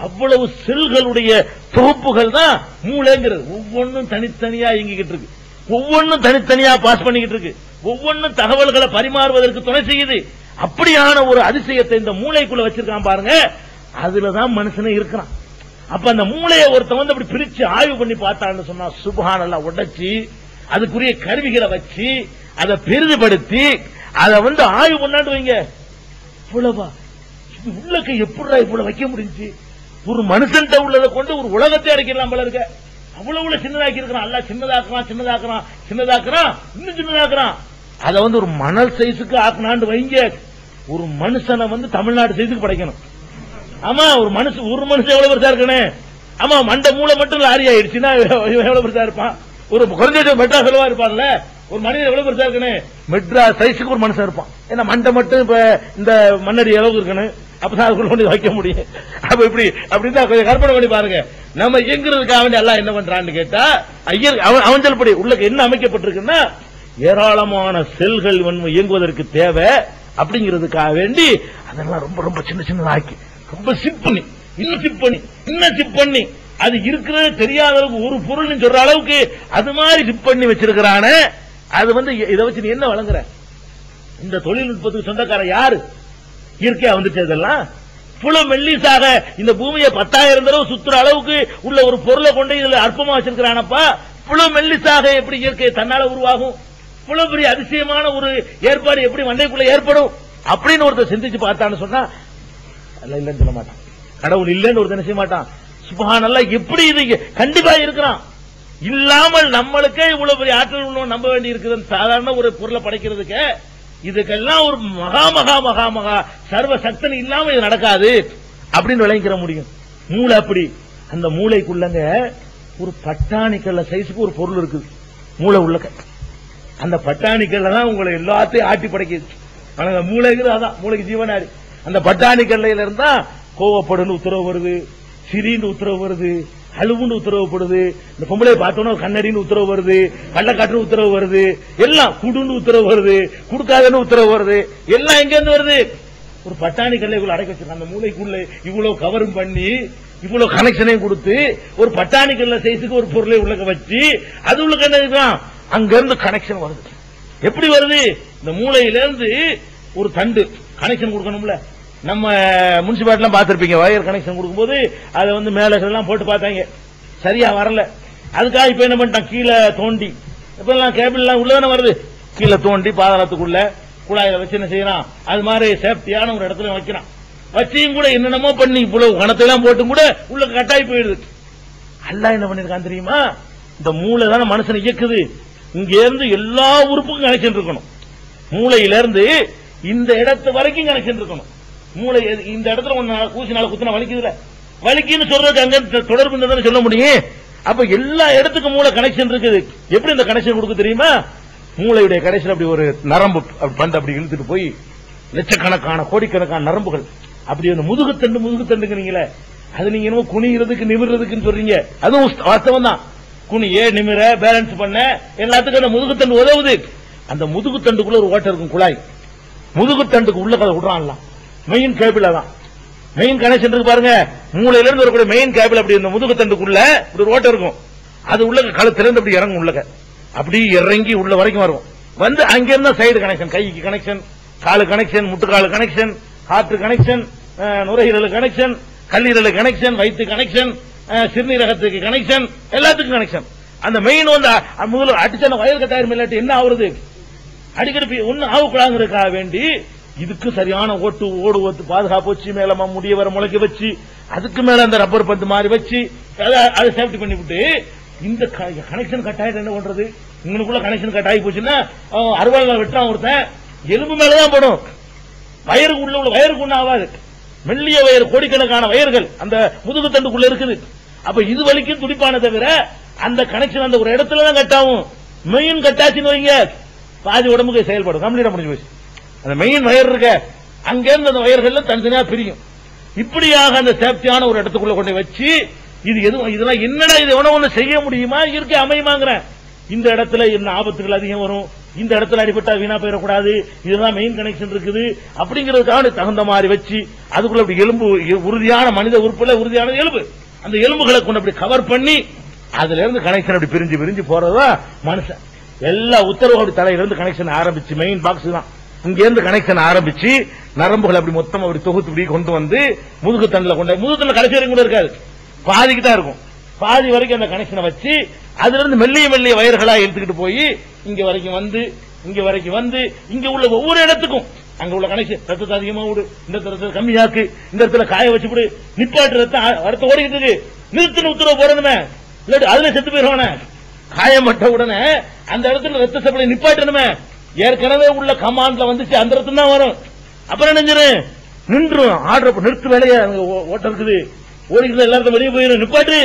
அவ்வளவு செல்களுடைய தொகுப்புகள் தான் மூளைங்கிறது. ஒவ்வொன்றும் தனித்தனியா இயங்கிக்கிட்டு இருக்கு, ஒவ்வொன்றும் தனித்தனியா பாஸ் பண்ணிக்கிட்டு இருக்கு, ஒவ்வொன்றும் தகவல்களை பரிமாறுவதற்கு துணை செய்யுது. அப்படியான ஒரு அதிசயத்தை இந்த மூளைக்குள்ள வச்சிருக்கான் பாருங்க. அதுலதான் மனுஷனே இருக்கிறான். அப்ப அந்த மூளையை ஒருத்தன் அப்படி பிரிச்சு ஆய்வு பண்ணி பார்த்தான்னு சொன்னா சுப்ஹானல்லாஹ் உடைச்சி அதுக்குரிய கருவிகளை வச்சு அதை பெரிதுபடுத்தி அதை ஆய்வு பண்ணாண்டு வைங்க. இவ்வளவா இது உள்ளக்க எப்படா இவ்வளவு வைக்க முடிஞ்சு? ஒரு மனுஷன் உள்ளதை கொண்டு ஒரு உலகத்தை அடைக்கலாம் போல இருக்க. அவ்வளவு சின்னதாக்கி இருக்கிறான். அல்ல சின்னதாக்குறான் இன்னும் சின்னதாக்குறான். அதை வந்து ஒரு மணல் சைஸுக்கு ஆக்கினாண்டு வைங்க, ஒரு மனுஷனை வந்து தமிழ்நாடு சைஸுக்கு படைக்கணும். ஆமா, ஒரு மனுஷன் எவ்வளவு பெருசா இருக்கணும். ஆமா, மண்டை மூளை மட்டும் லாரி ஆயிடுச்சுன்னா எவ்வளவு பெருசா இருப்பான். ஒரு குறைஞ்ச மெட்ராஸ் செலவா இருப்பான்ல, ஒரு மனிதன் எவ்வளவு பெருசா இருக்கணும். மெட்ராஸ் சைஸுக்கு ஒரு மனுஷன் இருப்பான். ஏன்னா மண்டை மட்டும் இப்ப இந்த மண்ணடி அளவுக்கு இருக்கணும். அப்பதான் அதுக்குள்ள கொண்டு வைக்க முடியும். அப்ப இப்படி அப்படிதான் கொஞ்சம் கற்பனை பண்ணி பாருங்க. நம்ம இயங்குறதுக்காக வேண்டி எல்லாம் என்ன பண்றான்னு கேட்டா, ஐயர் அவன் சொல்படி உள்ள என்ன அமைக்கப்பட்டிருக்குன்னா, ஏராளமான செல்கள் இயங்குவதற்கு தேவை அப்படிங்கிறதுக்காக வேண்டி அதெல்லாம் ரொம்ப ரொம்ப சின்ன சின்னதாக்கி, ரொம்ப சிப் பண்ணி, இன்னும் சிப் பண்ணி அது இருக்கிறது தெரியாத அளவுக்கு, ஒரு பொருள் சொல்ற அளவுக்கு அது மாதிரி சிப் பண்ணி வச்சிருக்கிறான. அது வந்து இதை வச்சு நீ என்ன வழங்குற? இந்த தொழில்நுட்பத்துக்கு சொந்தக்கார யாரு? இயற்கையா வந்துச்சு. இதெல்லாம் இவ்வளவு மெல்லிசாக இந்த பூமியை 10,000 தடவை சுத்துற அளவுக்கு உள்ள ஒரு பொருளை கொண்டு இதுல அற்பமா வச்சிருக்கிறானப்பா. இவ்வளவு மெல்லிசாக எப்படி இயற்கை தன்னால உருவாகும்? இவ்வளவு பெரிய அதிசயமான ஒரு ஏற்பாடு எப்படி மண்டைக்குள்ள ஏற்படும் அப்படின்னு ஒருத்தர் சிந்திச்சு பார்த்தான்னு சொன்னா இல்லன்னு சொல்ல மாட்டான். கடவுள் இல்லன்னு ஒருத்தர் செய்ய மாட்டான். சுப்ஹானல்லாஹ், எப்படி இது கண்டிப்பா இருக்கிறான். இல்லாமல் நம்மளுக்கே இவ்வளவு பெரிய ஆற்றல் உள்ளவன் நம்ப வேண்டி இருக்குது. சாதாரண ஒரு பொருளை படைக்கிறதுக்கு இதுக்கெல்லாம் ஒரு மகா மகா மகா மகா சர்வ சக்தன் இல்லாம இது நடக்காது அப்படின்னு விளங்கிக்கிற முடியும். மூளை அப்படி. அந்த மூளைக்குள்ளங்க ஒரு பட்டாணிக்கல்ல சைஸுக்கு ஒரு பொருள் இருக்குது மூளை உள்ளக்க. அந்த பட்டாணிக்கல்ல தான் உங்களை எல்லாத்தையும் ஆட்டி படைக்குது. மூளைக்கு அதான் மூளைக்கு ஜீவனாடி. அந்த பட்டாணிக்கல்லையில இருந்தா கோவப்படுன்னு உத்தரவு வருது, சிரின்னு உத்தரவு வருது, அழுவுன்னு உத்தரவுப்படுது, இந்த பொம்பளை பார்த்தோன்னா கண்ணடின்னு உத்தரவு வருது, கள்ளக்காட்டுன்னு உத்தரவு வருது, எல்லாம் குடுன்னு உத்தரவு வருது, குடுக்காதன்னு உத்தரவு வருது. எல்லாம் எங்க இருந்து வருது? ஒரு பட்டாணி கல்லைக்குள்ள அடக்கி வச்சிருக்காங்க. அந்த மூளைக்குள்ள இவ்வளவு கவரும் பண்ணி, இவ்வளவு கனெக்ஷனையும் கொடுத்து, ஒரு பட்டாணி கல்ல சைஸுக்கு ஒரு பொருளை உள்ளக்க வச்சு, அது உள்ள என்ன அங்க இருந்து கனெக்ஷன் வருது. எப்படி வருது? இந்த மூளையிலிருந்து ஒரு தண்டு கனெக்ஷன் கொடுக்கணும்ல. நம்ம முனிசிபாலிட்டி பார்த்திருப்பீங்க, வயர் கனெக்ஷன் கொடுக்கும்போது அதை வந்து மேல எல்லாம் போட்டு பார்த்தாங்க, சரியா வரல. அதுக்காக இப்ப என்ன பண்ணிட்டான், கீழே தோண்டி, இப்ப எல்லாம் கேபிள் எல்லாம் உள்ளதானே வருது, கீழே தோண்டி பாதாளத்துக்குள்ள குழாயில வச்சு என்ன செய்யறான், அது மாதிரி சேஃப்டியான ஒரு இடத்துல வைக்கிறான். வச்சியும் கூட என்னென்னமோ பண்ணி இவ்வளவு கணத்தெல்லாம் போட்டு கூட உள்ள கட்டாயி போயிடுது. அல்லாஹ் என்ன பண்ணிருக்கான் தெரியுமா? இந்த மூளை தானே மனுஷனை இயக்குது. இங்க இருந்து எல்லா உறுப்புக்கும் கனெக்ஷன் இருக்கணும். மூளையிலிருந்து இந்த இடத்து வரைக்கும் கனெக்ஷன் இருக்கணும். மூளை இந்த இடத்துல ஊசினால குத்தினா வலிக்குதுல, வலிக்குன்னு சொல்றதுக்கு அங்க தொடர்பு சொல்ல முடியும். அப்ப எல்லா இடத்துக்கும் மூளை கனெக்ஷன் இருக்குது. எப்படி இந்த கனெக்ஷன் கொடுக்க தெரியுமா? மூளையுடைய கடைசியில் அப்படி ஒரு நரம்பு பந்து அப்படி இழுத்துட்டு போய் லட்சக்கணக்கான கோடிக்கணக்கான நரம்புகள் அப்படி அந்த முதுகுத்தண்டுங்கிறீங்களே, அது நீங்க என்னமோ குனிகிறதுக்கு நிமிர்றதுக்குன்னு சொல்றீங்க, அதுவும் வாஸ்தவம் தான். குனிய நிமிர பேலன்ஸ் பண்ண எல்லாத்துக்கும் அந்த முதுகுத்தண்டு உதவுது. அந்த முதுகுத்தண்டுக்குள்ள ஒரு ஓட்டை இருக்கும், குழாய். முதுகுத்தண்டுக்கு உள்ள கதை விடுறான்லாம் மெயின் கேபிள். தான் மெயின் கனெக்ஷன் இருக்கு பாருங்க. மூளையில இருந்து வரக்கூடிய மெயின் கேபிள் அப்படி இந்த முதுகுத்தண்டுக்குள்ள ஒரு ஓட்டை இருக்கும். அது உள்ள கழுத்திலிருந்து அப்படி இறங்கும், உள்ளக அப்படி இறங்கி உள்ள வரைக்கும் வரும். வந்து அங்கிருந்த சைடு கனெக்ஷன், கைக்கு கனெக்ஷன், காலு கனெக்ஷன், முட்டுக்காலு கனெக்ஷன், காற்று கனெக்ஷன், நுரையீரல் கனெக்ஷன், கல்லீரல் கனெக்ஷன், வயிற்று கனெக்ஷன், சிறுநீரகத்துக்கு கனெக்ஷன், எல்லாத்துக்கும் கனெக்ஷன். அந்த மெயின் வந்து முதல்ல அடிச்ச வயல் கட்டாயம் இல்லாட்டி என்ன ஆகுறது, அடிக்கடி ஒன்னு ஆகக்கூடாதுக்காக வேண்டி இதுக்கு சரியான ஓடு பாதுகாப்பு வச்சு மேல முடிய வர முளைக்க வச்சு அதுக்கு மேல அந்த ரப்பர் பந்து மாதிரி வச்சு அதை சேஃப்டி பண்ணி விட்டு இந்த கனெக்ஷன் கட்டாயம் என்ன பண்றது? உங்களுக்குள்ள கனெக்ஷன் கட்டாயி போச்சுன்னா அறுவாள் வெட்டான் ஒருத்தன் எலும்பு மேலதான் போடும், வயருக்கு உள்ள வயருக்கு ஒண்ணு ஆகாது. மெல்லிய வயர், கோடிக்கணக்கான வயர்கள் அந்த முதுகுத்தண்டுக்குள்ள இருக்குது. அப்ப இது வலிக்கும் துடிப்பான தவிர அந்த கனெக்ஷன் அந்த ஒரு இடத்துல தான் கட்டாகும். மெயின் கட்டாச்சுன்னு வைங்க, பாதி உடம்புக்கு செயல்படும், கம்ப்ளீட்டா முடிஞ்சு போச்சு. அந்த மெயின் வயர் இருக்க அங்கிருந்து அந்த வயர்கள் தனித்தனியா பிரியும். இப்படியாக அந்த சேஃப்டியான ஒரு இடத்துக்குள்ள கொண்டு வச்சு இது எதுவும் இதெல்லாம் என்னடா இது ஒண்ணு செய்ய முடியுமா, இயற்கை அமையுமாங்கிற. இந்த இடத்துல என்ன ஆபத்துகள் அதிகம் வரும், இந்த இடத்துல அடிபட்டா வீணா போயிடக்கூடாது, இதுதான் மெயின் கனெக்ஷன் இருக்குது அப்படிங்கிறதுக்காக தகுந்த மாதிரி வச்சு அதுக்குள்ள அப்படி எலும்பு உறுதியான மனித உறுப்புல உறுதியான எலும்பு, அந்த எலும்புகளை கொண்டு அப்படி கவர் பண்ணி அதுல இருந்து கனெக்ஷன் அப்படி பிரிஞ்சு பிரிஞ்சு போறதா மனுஷன். எல்லா உத்தரவு அப்படி தலையிலிருந்து கனெக்ஷன் ஆரம்பிச்சு மெயின் பாக்ஸ் தான் இங்க இருந்து கனெக்ஷன் ஆரம்பிச்சு நரம்புகள் அப்படி மொத்தம் அப்படி தொகுத்து இப்படி கொண்டு வந்து முதுகு தண்டுல கொண்டு, முதுகுத்தண்டுல கடைசி வரைக்கும் கூட இருக்காது, பாதிக்கு தான் இருக்கும். பாதி வரைக்கும் அந்த கனெக்ஷனை வச்சு அதுல இருந்து மெல்லிய மெல்லிய வயர்களா எடுத்துக்கிட்டு போய் இங்க வரைக்கும் வந்து இங்க உள்ள ஒவ்வொரு இடத்துக்கும் அங்க உள்ள கனெக்ஷன், ரத்தத்தை அதிகமா விடு, இந்த ரத்தத்தை கம்மியாக்கு, இந்த இடத்துல காய வச்சு விடு, நிப்பாட்டு ரத்தம் அடுத்த ஓடிக்கிட்டு இருக்கு, நிறுத்தின உத்தரவு போடணுமே, இல்லாட்டி அதுல செத்து போயிடுவானே, காயப்பட்ட உடனே அந்த இடத்துல ரத்த சப்ளை நிப்பாட்டணுமே, ஏற்கனவே உள்ள கமாண்ட்ல வந்துச்சு அந்த ரத்தம் தான் வரும். அப்புறம் என்ன நின்றும் ஆர்டர் நிறுத்து வேலையா ஓட்ட இருக்குது ஓடிக்கிறது எல்லாருக்கும் வெளியே போயிடும் நிப்பாட்டு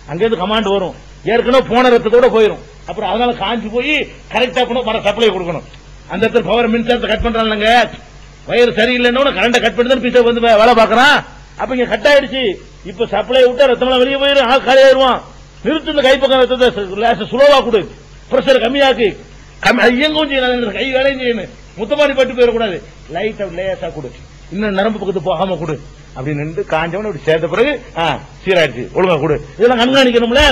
அங்கிருந்து கமாண்ட் வரும். ஏற்கனவே போன ரத்தத்தோட போயிடும். அப்புறம் அதனால காஞ்சி போய் கரெக்டா வர சப்ளை கொடுக்கணும். அந்த இடத்துல பவர் மின்சாரத்தை கட் பண்றாங்க. வயர் சரியில்லைன்னு கரண்ட கட் பண்ணி பீசா வந்து வேலை பாக்குறான். அப்ப இங்க கட் ஆயிடுச்சு. இப்ப சப்ளை விட்டா ரத்தம் வெளியே போயிடும். ஆள் காலி ஆயிடுவான். நிறுத்து இந்த கைப்பக்கம் ரத்தத்தை சுலோவா கொடு, பிரஷர் கம்மியாக்கு, ஐயங்கும் செய்யணும், கை வேலையும் செய்யணும், முத்தமாரி பட்டு போயிடக்கூடாது, லைட் லேசா கொடு, இன்னும் நரம்பு பக்கத்து போகாம கொடு அப்படின்னு காஞ்சவன இப்படி சேர்த்த பிறகு சீராயிடுச்சு ஒழுங்கா கொடு. இதெல்லாம் கண்காணிக்கணும்ல.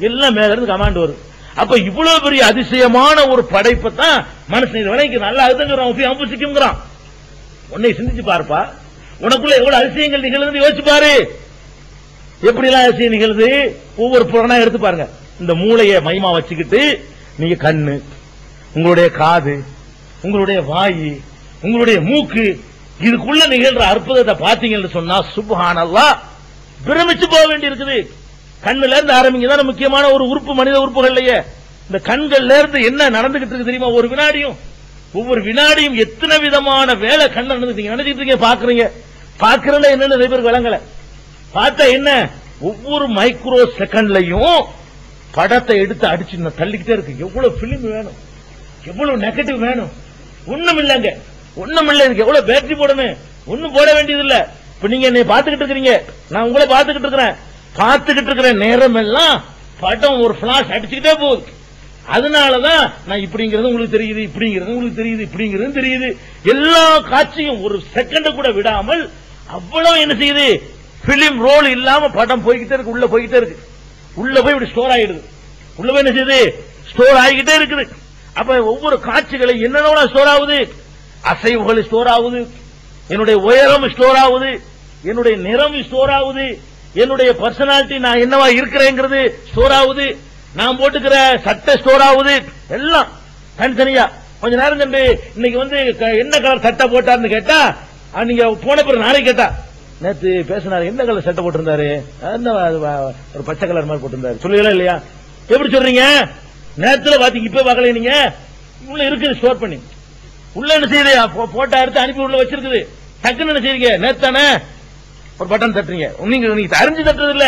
எல்லாம் மேல இருந்து கமாண்ட் வரும். அப்ப இவ்வளவு பெரிய அதிசயமான ஒரு படைப்பை தான் மனுஷன் இது வரைக்கும் நல்லா அழுதுங்கிறான். உன்னை சிந்திச்சு பாருப்பா, உனக்குள்ள எவ்வளவு அதிசயங்கள் நிகழ்ந்து யோசிச்சு பாரு. எப்படி எல்லாம் அதிசயம் நிகழ்ந்து ஒவ்வொரு புறனா எடுத்து பாருங்க. இந்த மூளையை மையமா வச்சுக்கிட்டு நீங்க கண்ணு, உங்களுடைய காது, உங்களுடைய வாய், உங்களுடைய மூக்கு, இதுக்குள்ள நிகழ்ற அற்புதத்தை பாத்தீங்கன்னு சொன்னா சுப்ஹானல்லாஹ் பிரமிச்சு போக வேண்டி இருக்குது. கண்ணுல இருந்து ஆரம்பிங்கதான் முக்கியமான ஒரு உறுப்பு மனித உறுப்புகள்லயே. இந்த கண்கள்ல இருந்து என்ன நடந்துகிட்டு இருக்கு தெரியுமா? ஒவ்வொரு வினாடியும் எத்தனை விதமான வேலை கண்ணு நடந்துட்டீங்க நினைச்சிட்டு இருக்கீங்க, பாக்குறீங்க. பாக்குறதுல என்னன்னு நிறைய பேருக்கு விளங்கல. பார்த்தா என்ன, ஒவ்வொரு மைக்ரோ செகண்ட்லயும் படத்தை எடுத்து அடிச்சு தள்ளிக்கிட்டே இருக்கு. எவ்வளவு பிலிம் வேணும், எவ்வளவு நெகட்டிவ் வேணும். ஒண்ணும் இல்லங்க, ஒண்ணும் இல்ல. இதுக்கு எவ்வளவு பேட்டரி போடணும், ஒண்ணும் போட வேண்டியது இல்ல. இப்ப நீங்க என்னை பாத்துக்கிட்டு இருக்கிறீங்க, நான் உங்களை பாத்துக்கிட்டு இருக்கிறேன். பாத்துக்கிட்டு இருக்கிற நேரம் எல்லாம் படம் ஒரு பிளாஷ் அடிச்சுக்கிட்டே போகுது. அதனாலதான் நான் இப்படிங்கிறது உங்களுக்கு தெரியுது, இப்படிங்கிறது உங்களுக்கு தெரியுது, இப்படிங்கிறது தெரியுது. எல்லா காட்சியும் ஒரு செகண்ட் கூட விடாமல் அவ்வளவு என்ன செய்யுது, பிலிம் ரோல் இல்லாம படம் போய்கிட்டே இருக்கு, உள்ள போய்கிட்டே இருக்கு. உள்ள போய் இப்படி ஸ்டோர் ஆயிடுது. உள்ள போய் என்ன செய்யுது, ஸ்டோர் ஆகிக்கிட்டே இருக்குது. அப்ப ஒவ்வொரு காட்சிகளை என்னென்ன ஸ்டோர் ஆகுது, அசைவுகள் ஸ்டோர் ஆகுது, என்னுடைய உயரம் ஸ்டோர் ஆகுது, என்னுடைய நிறம் ஸ்டோர் ஆகுது, என்னுடைய பர்சனாலிட்டி நான் என்னவா இருக்கிறேங்கிறது ஸ்டோர் ஆகுது, நான் போட்டுக்கிற சட்டை ஸ்டோர் ஆகுது. எல்லாம் தனித்தனியா. கொஞ்ச நேரம் கண்டு இன்னைக்கு வந்து என்ன கலர் சட்டை போட்டாருன்னு கேட்டா, நீங்க போன பிறகு நாளைக்கு கேட்டா, நேத்து பேசினாரு என்ன கலர் சட்டை போட்டிருந்தாரு, ஒரு பச்சை கலர் மாதிரி போட்டிருந்தாரு சொல்லுங்களா இல்லையா? எப்படி சொல்றீங்க? நேரத்துல பாத்தீங்க, இப்ப பார்க்கல. நீங்க உள்ள இருக்குது ஸ்டோர் பண்ணி, உள்ள என்ன செய்யுது, போட்டோ எடுத்து அனுப்பி உள்ள வச்சிருக்குது. டக்குன்னு என்ன செய்றீங்க, நேத்தானே ஒரு பட்டன் தட்டுறீங்க. நீங்க அறிஞ்சு தட்டுறது இல்ல,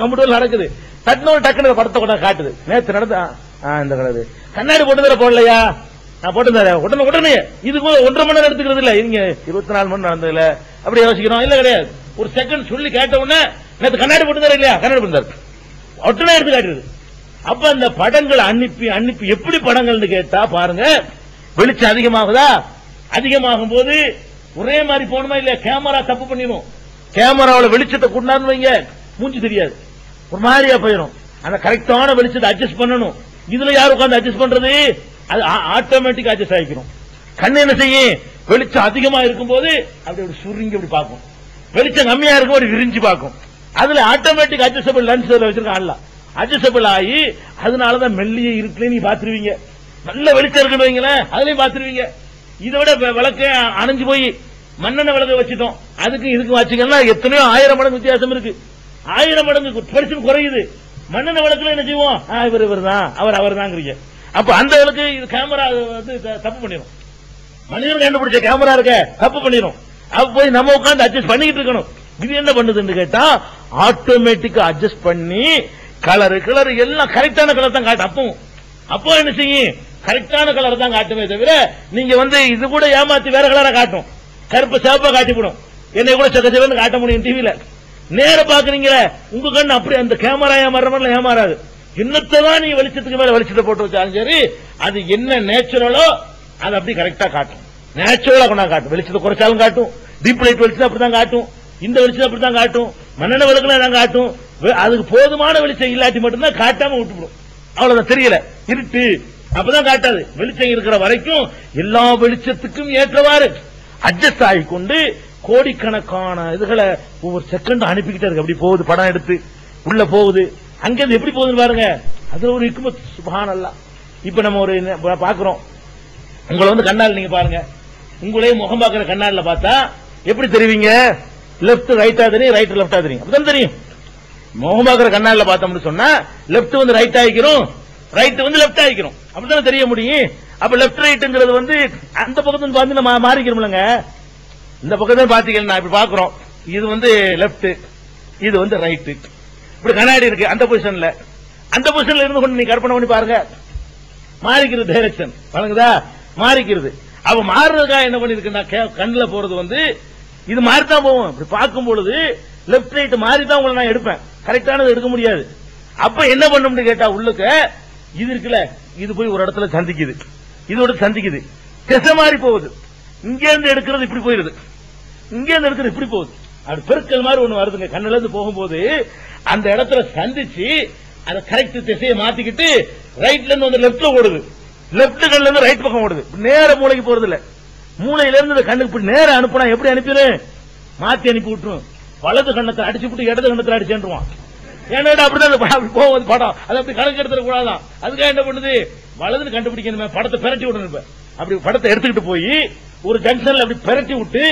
கம்ப்யூட்டர் நடக்குது. தட்டின டக்குனு படத்தை கூட காட்டுது. நேத்து நடந்த இந்த கலரு கண்ணாடி போட்டு போடலையா, நான் போட்டு உடனே இதுக்கு 1.5 மணி நேரம் எடுத்துக்கிறது இல்ல, இங்க 24 மணி நடந்தது இல்ல. அப்படி யோசிக்கிறோம் இல்ல, கிடையாது. ஒரு செகண்ட் சொல்லி கேட்ட உடனே நேற்று கண்ணாடி போட்டு இல்லையா, கண்ணாடி போட்டு உடனே எடுத்து காட்டுது. அப்ப அந்த படங்களை அனுப்பி அனுப்பி எப்படி படங்கள் கேட்டா பாருங்க, வெளிச்சம் அதிகமாகுதா, அதிகமாகும் போது ஒரே மாதிரி போகணுமா இல்லையா? கேமரா தப்பு பண்ணிடும். கேமராவில் வெளிச்சத்தை கொண்டாந்து வைங்க, மூஞ்சி தெரியாது, ஒரு மாதிரியா போயிடும். அந்த கரெக்டான வெளிச்சத்தை அட்ஜஸ்ட் பண்ணணும். இதுல யாரும் உட்காந்து அட்ஜஸ்ட் பண்றது, அது ஆட்டோமேட்டிக் அட்ஜஸ்ட் ஆகிக்கணும். கண்ணு என்ன செய்யும், வெளிச்சம் அதிகமா இருக்கும் போது அப்படி சுருங்கி அப்படி பார்க்கும், வெளிச்சம் கம்மியா இருக்கும் ஒரு விரிஞ்சு பார்க்கும். அதுல ஆட்டோமேட்டிக் அட்ஜஸ்டபிள் லென்ஸ் வச்சிருக்கான், அட்ஜஸ்டபிள் ஆகி அதனாலதான் மெல்லிய இருக்குன்னு நீ பாத்துருவீங்க. நல்ல வெளிச்சம் இருக்குன்னு வைங்களேன், அதுலயும் பாத்துருவீங்க. இதை விட விளக்க அணைஞ்சு போய் மண்ணெண்ணெய் விளக்க வச்சுட்டோம், அதுக்கு இதுக்கு வச்சுக்கன்னா எத்தனையோ 1000 மடங்கு வித்தியாசம் இருக்கு. 1000 மடங்கு பெருசு குறையுது. மண்ணெண்ணெய் விளக்குல என்ன செய்வோம், இவர் தான் அவர் தாங்கிறீங்க. அப்ப அந்த விளக்கு இது கேமரா வந்து தப்பு பண்ணிடும். மனிதன் கண்டுபிடிச்ச கேமரா இருக்க தப்பு பண்ணிடும். அப்ப போய் நம்ம உட்காந்து அட்ஜஸ்ட் பண்ணிக்கிட்டு இருக்கணும். இது என்ன பண்ணுதுன்னு கேட்டா, ஆட்டோமேட்டிக்கா அட்ஜஸ்ட் பண்ணி கலர் எல்லாம் கரெக்டான கலர் தான் காட்டும். அப்போ என்ன செய்யும், கரெக்டான கலர் தான் காட்டுமே தவிர நீங்க வந்து இது கூட ஏமாத்தி வேற கலரா காட்டும், கருப்பு சிவப்பா காட்டிவிடும். என்னை கூட சகஜவன் காட்ட முடியும் டிவியில. நேர பாக்குறீங்களே, உங்க கண்ணு அப்படி அந்த கேமரா ஏமாற மாதிரி ஏமாறாது. என்னத்தான் நீங்க வெளிச்சத்துக்கு மேல வெளிச்சத்தை போட்டு வச்சாலும் சரி, அது என்ன நேச்சுரலோ அது அப்படி கரெக்டா காட்டும். நேச்சுரலா கொண்டா காட்டும். வெளிச்சத்தை குறைச்சாலும் காட்டும், டீப் லைட் வெளிச்சம் அப்படிதான் காட்டும், இந்த வெளிச்சம் அப்படித்தான் காட்டும், மண்ணெண்ணெய் விளக்குலாம் தான் காட்டும். அதுக்கு போதுமான வெளிச்சம் இல்லாட்டி மட்டும்தான் காட்டாம விட்டுவிடும். அவ்வளவுதான், தெரியல இருட்டு அப்பதான் காட்டாது. வெளிச்சம் இருக்கிற வரைக்கும் எல்லா வெளிச்சத்துக்கும் ஏற்றவாறு அட்ஜஸ்ட் ஆகிக்கொண்டு கோடிக்கணக்கான இதுகளை ஒவ்வொரு செகண்ட் அனுப்பிக்கிட்டே இருக்கு. அப்படி போகுது, படம் எடுத்து உள்ள போகுது. அங்கிருந்து எப்படி போகுதுன்னு பாருங்க. அதுல ஒரு ஹிக்மத் சுப்ஹானல்லாஹ். இப்ப நம்ம ஒரு பாக்குறோம், உங்களை வந்து கண்ணால் நீங்க பாருங்க, உங்களே முகம் பார்க்கிற கண்ணாடில பார்த்தா எப்படி தெரிவிங்க, லெப்ட் ரைட்டா தெரியும், ரைட் லெப்டா தெரியும், அப்படிதான் தெரியும். முகம் பார்க்கிற கண்ணாடில பார்த்தோம்னு சொன்னா லெப்ட் வந்து ரைட் ஆகிக்கிறோம், ரைட் வந்து லெப்ட் ஆகிக்கிறோம், அப்படித்தானே தெரிய முடியும். அப்ப லெப்ட் ரைட்ங்கிறது வந்து அந்த பக்கத்துல வந்து நம்ம மாறிக்கிறோம்லங்க. இந்த பக்கத்தை பாத்தீங்கன்னா இப்படி பாக்குறோம், இது வந்து லெப்ட், இது வந்து ரைட். இப்படி கண்ணாடி இருக்கு, அந்த பொசிஷன்ல இருந்து கொண்டு நீ கற்பனை பண்ணி பாருங்க, மாறிக்கிறது டைரக்ஷன் வழங்குதா, மாறிக்கிறது. அப்ப மாறுறதுக்காக என்ன பண்ணிருக்குன்னா கண்ணுல போறது வந்து இது மாறித்தான் போவோம். இப்படி பார்க்கும் பொழுது லெப்ட் ரைட் மாறிதான் உங்களை நான் எடுப்பேன், கரெக்டானது எடுக்க முடியாது. அப்ப என்ன பண்ணணும்னு கேட்டா உள்ளுக்க இது இருக்குல்ல, இது போய் ஒரு இடத்துல சந்திக்குது, இதோட சந்திக்குது, திசை மாறி போகுது. இங்க இருந்து எடுக்கிறது இப்படி போயிருது, இங்க இருந்து எடுக்கிறது இப்படி போகுது. அது பெருக்கல் மாதிரி ஒண்ணு வருதுங்க, கண்ணுல இருந்து போகும்போது அந்த இடத்துல சந்திச்சு அதை கரெக்ட் திசையை மாத்திக்கிட்டு ரைட்ல இருந்து வந்து லெப்ட்ல ஓடுது, லெப்ட் கண்ணுல இருந்து ரைட் பக்கம் ஓடுது. நேர மூளைக்கு போறது இல்ல, மூளையில இருந்து கண்ணுக்கு இப்படி நேர அனுப்புனா எப்படி அனுப்பிடு, மாத்தி அனுப்பி விட்டுரும். வலது கண்ணத்தை அடிச்சுட்டு இடது கண்ணத்துல அடிச்சுருவான். ஏன்னா அப்படிதான் போவது படம், அது அப்படி கணக்கு எடுத்துட கூடாதான். அதுக்காக என்ன பண்ணுது, வலதுன்னு கண்டுபிடிக்கணுமே, படத்தை பிரட்டி விடணும். அப்படி படத்தை எடுத்துக்கிட்டு போய் ஒரு ஜங்ஷன்ல அப்படி பிரட்டி விட்டு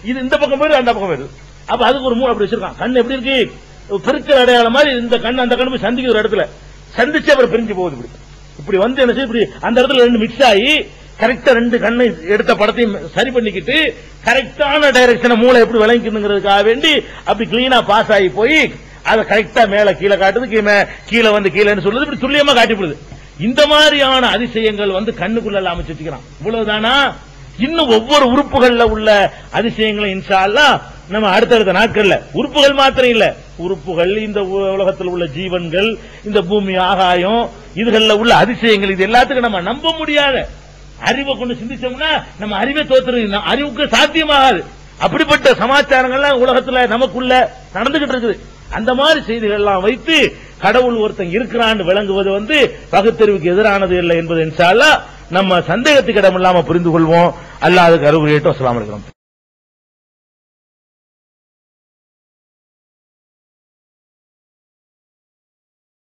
இது இந்த பக்கம் போயிரு, அந்த பக்கம் போயிரு. அப்ப அதுக்கு ஒரு மூணு அப்படி வச்சிருக்கான். கண் எப்படி இருக்கு, பெருக்கிற அடையாளம் மாதிரி இந்த கண் அந்த கண்ணு போய் சந்திக்க ஒரு இடத்துல சந்திச்சு அப்புறம் பிரிஞ்சு போகுது. இப்படி வந்து என்ன செய்ய, இப்படி அந்த இடத்துல ரெண்டு மிக்ஸ் ஆகி கரெக்டா ரெண்டு கண்ணை எடுத்த படத்தையும் சரி பண்ணிக்கிட்டு கரெக்டான டைரக்ஷனை மூளை எப்படி விளங்கிக்கணுங்கிறதுக்காக வேண்டி அப்படி கிளீனா பாஸ் ஆகி போய் அதை கரெக்டா மேல கீழே காட்டுது, கீழே வந்து கீழே சொல்லுது, இப்படி துல்லியமா காட்டிவிடுது. இந்த மாதிரியான அதிசயங்கள் வந்து கண்ணுக்குள்ள அமைச்சு வச்சுக்கிறான். இவ்வளவுதானா, இன்னும் ஒவ்வொரு உறுப்புகள்ல உள்ள அதிசயங்களும் இன்ஷா அல்லாஹ் நம்ம அடுத்தடுத்த நாட்கள்ல, உறுப்புகள் மாத்திரம் இல்ல, உறுப்புகள், இந்த உலகத்தில் உள்ள ஜீவன்கள், இந்த பூமி ஆகாயம், இதுகள்ல உள்ள அதிசயங்கள், இது எல்லாத்துக்கும் நம்ம நம்ப முடியாத அறிவை கொண்டு சிந்திச்சோம்னா நம்ம அறிவை தோத்துறது, அறிவுக்கு சாத்தியமாகாது. அப்படிப்பட்ட சமாச்சாரங்கள்லாம் உலகத்துல நமக்குள்ள நடந்துகிட்டு இருக்குது. அந்த மாதிரி செய்திகள் எல்லாம் வைத்து கடவுள் ஒருத்தன் இருக்கிறான்னு விளங்குவது வந்து பகுத்தறிவுக்கு எதிரானது இல்லை என்பது இன்ஷா அல்லாஹ் நம்ம சந்தேகத்துக்கு இடம் இல்லாம புரிந்து கொள்வோம். அல்லாஹ் அதுக்கு அருள் புரியட்டும். அஸ்ஸலாமு அலைக்கும்.